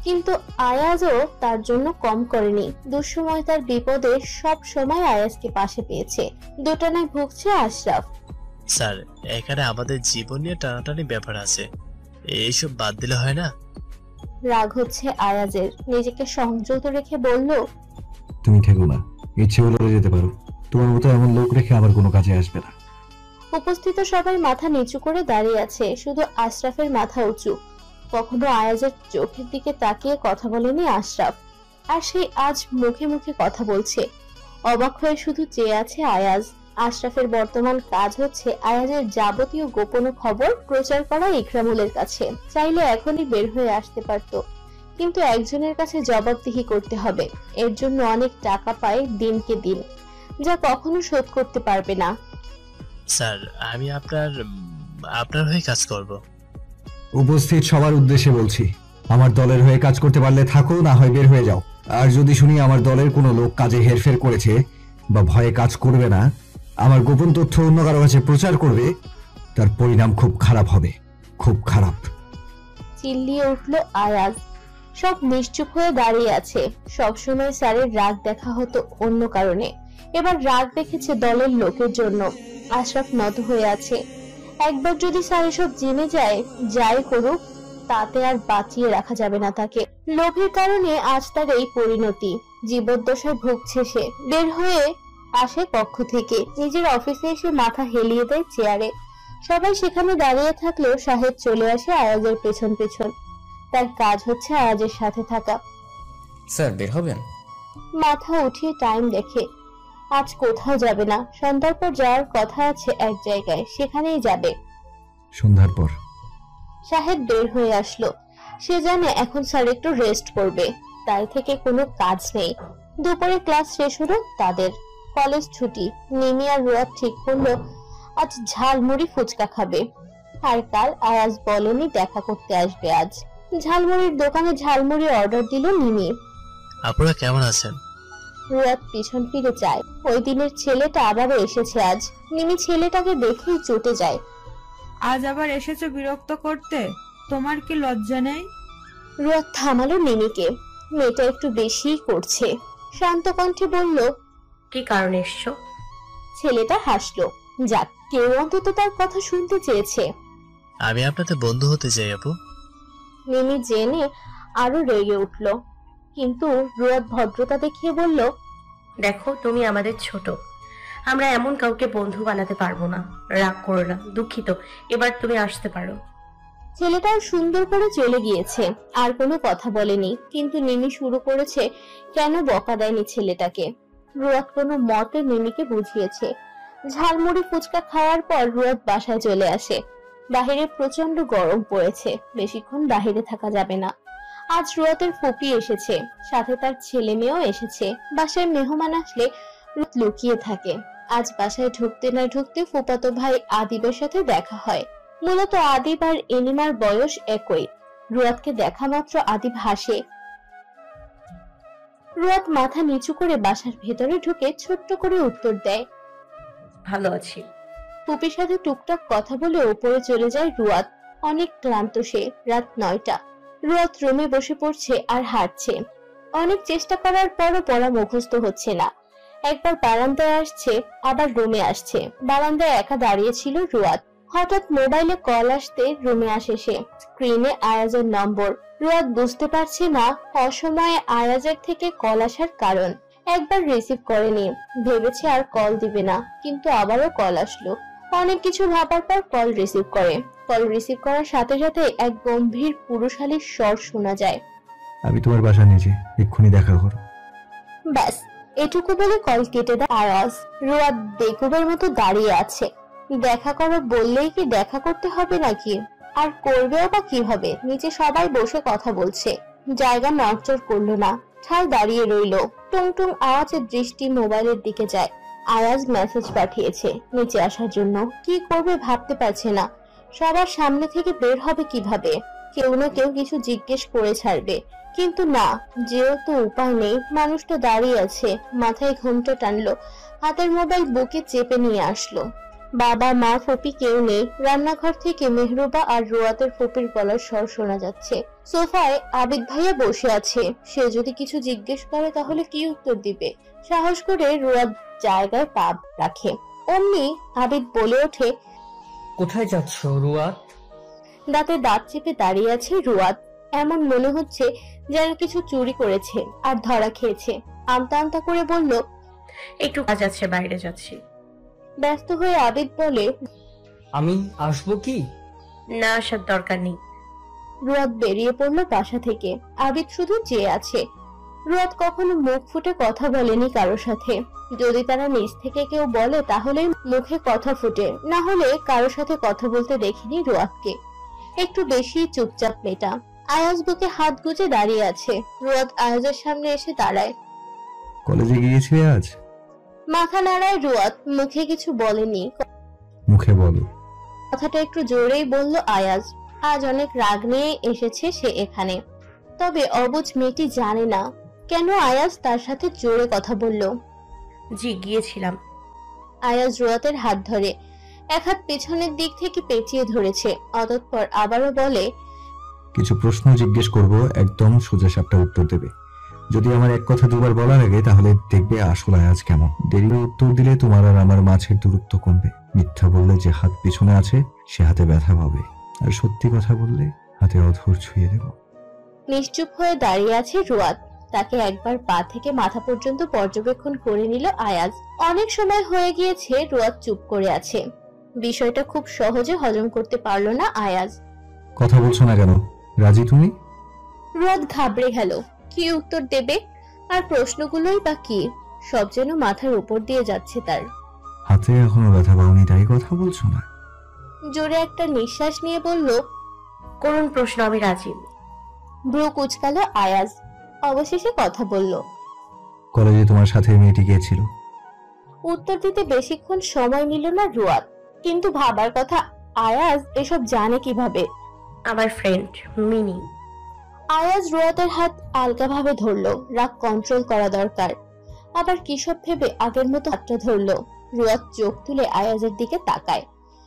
কিন্তু আয়াজও তার জন্য কম করেনি। দুঃসময় তার বিপদে সব সময় আয়াজকে পাশে পেয়েছে। দোটানায় ভুগছে আশরাফ। স্যার, এখানে আমাদের জীবন নিয়ে টানাটানি ব্যাপার আছে, এইসব বাদ দিলে হয় না? রাগ হচ্ছে আয়াজের। নিজেকে সংযত রেখে বলল, তুমি থেকো না, ইচ্ছে হলে যেতে পারো। তোমার মতো এমন লোক রেখে আমার কোনো কাজে আসবে না। উপস্থিত সবাই মাথা নিচু করে দাঁড়িয়ে আছে, শুধু আশরাফের মাথা উঁচু। কখনো আয়াজের চোখের দিকে তাকিয়ে কথা বলেনি আশরাফ, আর সেই আজ মুখে মুখে কথা বলছে। অবাক হয়ে শুধু চেয়ে আছে আয়াজ। আশরাফের বর্তমান কাজ হচ্ছে আয়াজের যাবতীয় গোপন খবর প্রচার করা ইকরামুলের কাছে। চাইলে এখনই বের হয়ে আসতে পারত, কিন্তু একজনের কাছে জবাবদিহি করতে হবে। এর জন্য অনেক টাকা পায় দিনকে দিন, যা কখনো শোধ করতে পারবে না। স্যার, আমি আপনার হয়ে কাজ করব। উপস্থিত সবার উদ্দেশ্যে বলছি, আমার দলের হয়ে কাজ করতে পারলে থাকো, না হয় বের হয়ে যাও। আর যদি শুনি আমার দলের কোনো লোক কাজে হেরফের করেছে বা ভয়ে কাজ করবে না, আমার গোপন তথ্য অন্য কারো কাছে প্রচার করবে, তার পরিণাম খুব খারাপ হবে, খুব খারাপ। চিল্লিয়ে উঠল আয়াজ। সব নিশ্চুপ হয়ে দাঁড়িয়ে আছে। সবসময় স্যারের রাগ দেখা হতো অন্য কারণে, এবার রাগ দেখেছে দলের লোকের জন্য। আশরাফ নত হয়ে আছে। একবার যদি স্যার এসব জেনে যায়, যাই করুক তাতে আর বাঁচিয়ে রাখা যাবে না তাকে। লোভের কারণে আজ তার এই পরিণতি। জীবদ্দশায় ভুগছে সে। বের হয়ে আসে কক্ষ থেকে, নিজের অফিসে এসে মাথা হেলিয়ে দেয় চেয়ারে। সবাই সেখানে দাঁড়িয়ে থাকলেও সাহেব চলে আসে আয়াজের পেছন পেছন। তার কাজ হচ্ছে আয়াজের সাথে থাকা। স্যার, বের হবেন? মাথা উঠিয়ে টাইম দেখে। আজ কোথাও যাবে না, সন্ধ্যার পর যাওয়ার কথা আছে এক জায়গায়, সেখানেই যাবে। সন্ধ্যার পর সাহেব বের হয়ে আসলো। সে জানে এখন স্যার একটু রেস্ট করবে, তাই থেকে কোনো কাজ নেই। দুপুরে ক্লাস শেষ হলো তাদের, কলেজ ছুটি। নিমি আর রুয়াদ ঠিক করলো আজ ঝালমুড়ি ফুচকা খাবে। আর কাল আয়াজ বলেনি দেখা করতে আসবে আজ। ঝালমুড়ির দোকানে ঝালমুড়ি অর্ডার দিল নিমি। আপনারা কেমন আছেন? রুয়াদ পিছন ফিরে যায়। ওই দিনের ছেলেটা আবারও এসেছে আজ। নিমি ছেলেটাকে দেখেই চটে যায়। আজ আবার এসেছো বিরক্ত করতে? তোমার কি লজ্জা নেই? রুয়াদ থামালো নিমিকে। মেয়েটা একটু বেশিই করছে। শান্ত কণ্ঠে বলল, কি কারণে এসছো? ছেলেটা হাসলো। যাক, কেউ অন্তত তার কথা শুনতে চেয়েছে। আমি আপনাদের বন্ধু হতে চাই আপু। নিমি জেনে আরো রেগে উঠল, কিন্তু রুয়াদ ভদ্রতা দেখিয়ে বলল, দেখো, তুমি আমাদের ছোট, আমরা এমন কাউকে বন্ধু বানাতে পারবো না। রাগ করো না, দুঃখিত। এবার তুমি আসতে পারো। ছেলেটাও সুন্দর করে চলে গিয়েছে, আর কোনো কথা বলেনি। কিন্তু নিমি শুরু করেছে কেন বকা দেয়নি ছেলেটাকে। রুয়াদ কোনো মতে নিমিকে বুঝিয়েছে। ঝালমুড়ি ফুচকা খাওয়ার পর রুয়াদ বাসায় চলে আসে। বাহিরে প্রচন্ড গরম পড়েছে, বেশিক্ষণ বাহিরে থাকা যাবে না। আজ রুয়াদের ফুপি এসেছে, সাথে তার ছেলে মেয়েও এসেছে। বাসায় মেহমান আসলে রুয়াদ লুকিয়ে থাকে। আজ বাসায় ঢুকতে না ঢুকতে ফুফাতো ভাই আদিবের সাথে দেখা হয়। মূলত আদিব আর এনিমার বয়স একই। রুয়াদকে দেখা মাত্র আদিব হাসে। রুয়াদ মাথা নিচু করে বাসার ভেতরে ঢুকে ছোট্ট করে উত্তর দেয়, ভালো আছি। ফুপির সাথে টুকটাক কথা বলে উপরে চলে যায় রুয়াদ। অনেক ক্লান্ত সে। রাত 9টা। রুয়াদ রুমে বসে পড়ছে আর হাঁটছে। অনেক চেষ্টা করার পরও পড়া মুখস্থ হচ্ছে না। একবার বারান্দায় আসছে, আবার রুমে আসছে। বারান্দায় একা দাঁড়িয়ে ছিল রুয়াদ। হঠাৎ মোবাইলে কল আসতে রুমে আসে সে। স্ক্রিনে আয়াজের নম্বর। রুয়াদ বুঝতে পারছে না অসময়ে আয়াজের থেকে কল আসার কারণ। একবার রিসিভ করেনি, ভেবেছে আর কল দিবে না, কিন্তু আবারও কল আসলো। অনেক কিছু ভাবার পর কল রিসিভ করে। কল রিসিভ করার সাথে সাথে এক গম্ভীর পুরুষালীর স্বর শোনা যায়, আমি তোমার বাসা নিচে, এক্ষুনি দেখা করো। ব্যাস, এটুকু বলে কল কেটে দেয় আয়াজ। রুয়াদ বেকুবের মতো দাঁড়িয়ে আছে। দেখা করো বললেই কি দেখা করতে হবে নাকি? আর করবেও বা কিভাবে? নিচে সবাই বসে কথা বলছে। জায়গা নড়চড় করলো না, ঠাল দাঁড়িয়ে রইলো। টুং টুং আওয়াজের দৃষ্টি মোবাইলের দিকে যায়। আয়াজ মেসেজ পাঠিয়েছে নিচে আসার জন্য। কি করবে ভাবতে পারছে না। সবার সামনে থেকে বের হবে কিভাবে? কেউ না কেউ কিছু জিজ্ঞেস করে ছাড়বে, কিন্তু না, যেহেতু উপায় নেই, মানুষটা দাঁড়িয়ে আছে। মাথায় ঘোমটা টানলো, হাতের মোবাইল বুকে চেপে নিয়ে আসলো। বাবা, মা, ফুপি কেউ নেই। রান্নাঘর থেকে মেহরুবা আর রুয়াতের ফুপির গলার স্বর শোনা যাচ্ছে। সোফায় আবিদ ভাইয়া বসে আছে। সে যদি কিছু জিজ্ঞেস করে তাহলে কি উত্তর দিবে? সাহস করে রুয়াত জায়গায় পা রাখে। অমনি আবিদ বলে ওঠে, কোথায় যাচ্ছ রুয়াত? দাঁতে দাঁত চেপে দাঁড়িয়ে আছে রুয়াত। এমন মনে হচ্ছে যেন কিছু চুরি করেছে আর ধরা খেয়েছে। আমতা আমতা করে বলল, একটু কাজ আছে, বাইরে যাচ্ছি। ব্যস্ত হয়ে আবিদ বলে, আমি আসবো কি? না, আসার দরকার নেই। রুয়াত বেরিয়ে পড়লো বাসা থেকে। আবিদ শুধু চেয়ে আছে। রুয়াত কখনো মুখ ফুটে কথা বলেনি কারো সাথে। যদি তারা নিজ থেকে কেউ বলে তাহলে মুখে কথা ফুটে, না হলে কারো সাথে কথা বলতে দেখিনি রুয়াতকে। একটু বেশি চুপচাপ মেয়েটা। আয়াজ বুকে হাত গুজে দাঁড়িয়ে আছে। রুয়াত আয়াজের সামনে এসে দাঁড়ায়। কলেজে গিয়েছিলে আজ? মাথা নাড়ায় রুয়াত, মুখে কিছু বলেনি। মুখে বলো। কথাটা একটু জোরেই বলল আয়াজ। আজ অনেক রাগ নিয়ে এসেছে সে এখানে। তবে অবুঝ মেয়েটি জানে না কেন আয়াজ তার সাথে জোরে কথা বলল। জি, গিয়েছিলাম। আয়াজ রুয়াতের হাত ধরে এক হাত পেছনের দিক থেকে পেঁচিয়ে ধরেছে। অতঃপর আবারও বলে, কিছু প্রশ্ন জিজ্ঞেস করব, একদম সোজা সাপটা উত্তর দেবে। যদি আমার এক কথা দুবার বলা লাগে তাহলে দেখবে আসল আয়াজ কেমন। দেরি উত্তর দিলে তোমার আর আমার মাঝের দূরত্ব কমবে। মিথ্যা বললে যে হাত পিছনে আছে সে হাতে ব্যথা পাবে, আর সত্যি কথা বললে হাতে অধর ছুঁয়ে দেব। নিশ্চুপ হয়ে দাঁড়িয়ে আছে রুয়াত। তাকে একবার পা থেকে মাথা পর্যন্ত পর্যবেক্ষণ করে নিল আয়াজ। অনেক সময় হয়ে গিয়েছে রুয়াত চুপ করে আছে। বিষয়টা খুব সহজে হজম করতে পারলো না আয়াজ। কথা বলছো না কেন? রাজি তুমি? রুয়াত ঘাবড়ে গেল। কি উত্তর দেবে? আর প্রশ্নগুলোই বা কি? সব যেন মাথার উপর দিয়ে যাচ্ছে তার। হাতে এখনো ব্যথা পাওনি তাই কথা বলছো না? জোরে একটা নিঃশ্বাস নিয়ে বলল, করুন প্রশ্ন, আমি রাজি। ব্রু কুচকালো আয়াজ। অবশেষে কথা বলল। কলেজে তোমার সাথে মেয়েটি গিয়েছিল? উত্তর দিতে বেশিক্ষণ সময় নিল না রুয়াত। কিন্তু ভাবার কথা, আয়াজ এসব জানে কিভাবে? আমার ফ্রেন্ড মিনি। আয়াজ রুয়াতের হাত আলগাভাবে ধরলো। রাগ কন্ট্রোল করা দরকার। আবার কিসব ভেবে আগের মতো হাতটা ধরলো। রুয়াত চোখ তুলে আয়াজের দিকে তাকায়।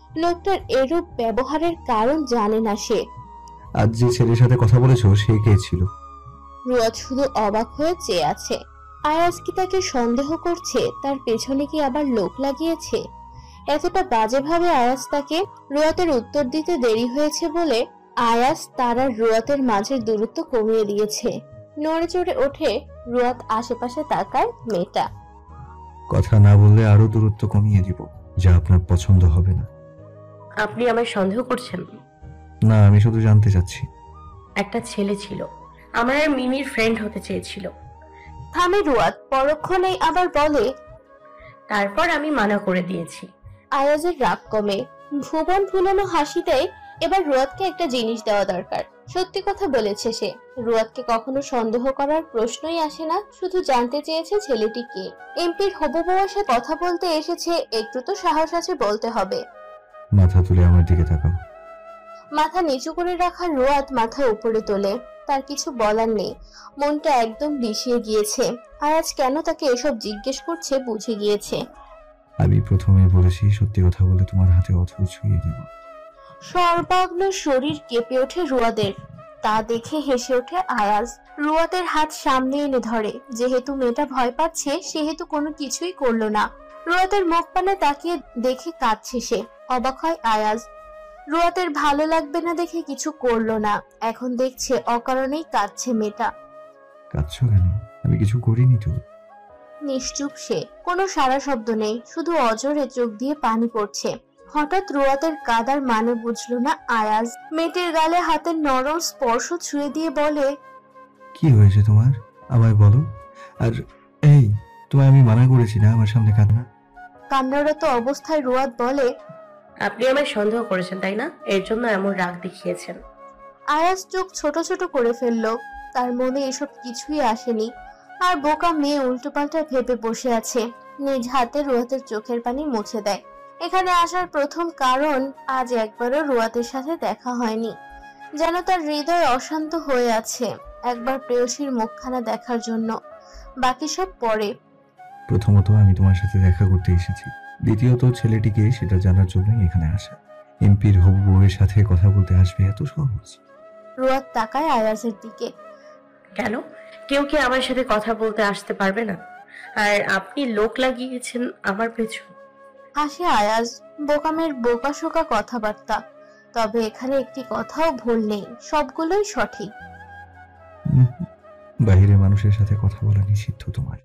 লোকটার এরূপ ব্যবহারের কারণ জানে না সে। আজ যে ছেলের সাথে কথা বলেছো সে কে ছিল? রুয়াত শুধু অবাক হয়ে চেয়ে আছে। আয়াজ কি তাকে সন্দেহ করছে? তার পেছনে কি আবার লোক লাগিয়েছে? এতটা বাজেভাবে আয়াজ তাকে? রুয়াতের উত্তর দিতে দেরি হয়েছে বলে আয়াজ তার আর রুয়াতের মাঝের দূরত্ব কমিয়ে দিয়েছে। নড়ে চড়ে ওঠে। রুয়াত আশেপাশে তাকায়। মেয়েটা কথা না বললে আরো দূরত্ব কমিয়ে দিব, যা আপনার পছন্দ হবে না। আপনি আমায় সন্দেহ করছেন? না, আমি শুধু জানতে চাচ্ছি। একটা ছেলে ছিল, আমার আর মিমির ফ্রেন্ড হতে চেয়েছিল। থামে রুয়াত। পরক্ষণেই আবার বলে, তারপর আমি মানা করে দিয়েছি। আয়াজের রাগ কমে। ভুবন ভুলানো হাসি দেয়। এবার রুয়াতকে একটা জিনিস দেওয়া দরকার। সত্যি কথা বলেছে সে। রুয়াতকে কখনো সন্দেহ করার প্রশ্নই আসে না। শুধু জানতে চেয়েছে ছেলেটি কে। এমপির হবু বউয়ের সাথে কথা বলতে এসেছে, একটু তো সাহস আছে বলতে হবে। মাথা তুলে আমার দিকে তাকাও। মাথা নিচু করে রাখা রুয়াত মাথা উপরে তোলে। তার কিছু বলার নেই। মনটা একদম বিষিয়ে গিয়েছে। আয়াজ কেন তাকে এসব জিজ্ঞেস করছে বুঝে গিয়েছে। আমি প্রথমে বলেছি সত্যি কথা বলে তোমার হাতে অথর ছুঁয়ে দেব। সর্বাগ্ন শরীর কেঁপে ওঠে রুয়াদের। তা দেখে হেসে ওঠে আয়াজ। রুয়াতের হাত সামনে এনে ধরে। যেহেতু মেয়েটা ভয় পাচ্ছে সেহেতু কোনো কিছুই করলো না। রুয়াতের মুখ পানে তাকিয়ে দেখে কাঁদছে সে। অবাক হয় আয়াজ। রুয়াতের ভালো লাগবে না দেখে কিছু করলো না। এখন দেখছে অকারণেই কাঁদছে মেয়েটা। কাঁদছো কেন? আমি কিছু করিনি তো। নিশ্চুপ সে। কোনো সারা শব্দ নেই, শুধু অজরে চোখ দিয়ে পানি পড়ছে। হঠাৎ রুয়াতের কাদার মানে বুঝলো না আয়াজ। মেয়েটির গালে হাতের নরম স্পর্শ ছুঁয়ে দিয়ে বলে, কি হয়েছে তোমার? আমায় বলো। আর এই, তোমায় আমি মানা করেছি না আমার সামনে কান্না? কান্নারত অবস্থায় রুয়াত বলে, আপনি আমায় সন্দেহ করেছেন তাই না? এর জন্য এমন রাগ দেখিয়েছেন। আয়াজ চোখ ছোট ছোট করে ফেললো। তার মনে এসব কিছুই আসেনি। আর বোকা মেয়ে উল্টোপাল্টা ভেবে বসে আছে। নিজ হাতে রুয়াতের চোখের পানি মুছে দেয়। এখানে আসার প্রথম কারণ আজ একবারও রুয়াতের সাথে দেখা হয়নি, যেন তার হৃদয় অশান্ত হয়ে আছে একবার প্রেয়সীর মুখখানা দেখার জন্য, বাকি সব পরে। প্রথমত আমি তোমার সাথে দেখা করতে এসেছি, দ্বিতীয়ত ছেলেটিকে সেটা জানার জন্যই এখানে আসা। এমপির হবু বউয়ের সাথে কথা বলতে আসবে এত সহজ? রুয়াত তাকায় আয়াজের দিকে। কেন, কেউ কি আমার সাথে কথা বলতে আসতে পারবে না? আর আপনি লোক লাগিয়েছেন আমার পেছন। হাসে আয়াজ, বোকামের বোকাশোকা কথাবার্তা। তবে এখানে একটি কথাও ভুল নেই, সবগুলোই সঠিক। বাহিরের মানুষের সাথে কথা বলা নিষিদ্ধ তোমার।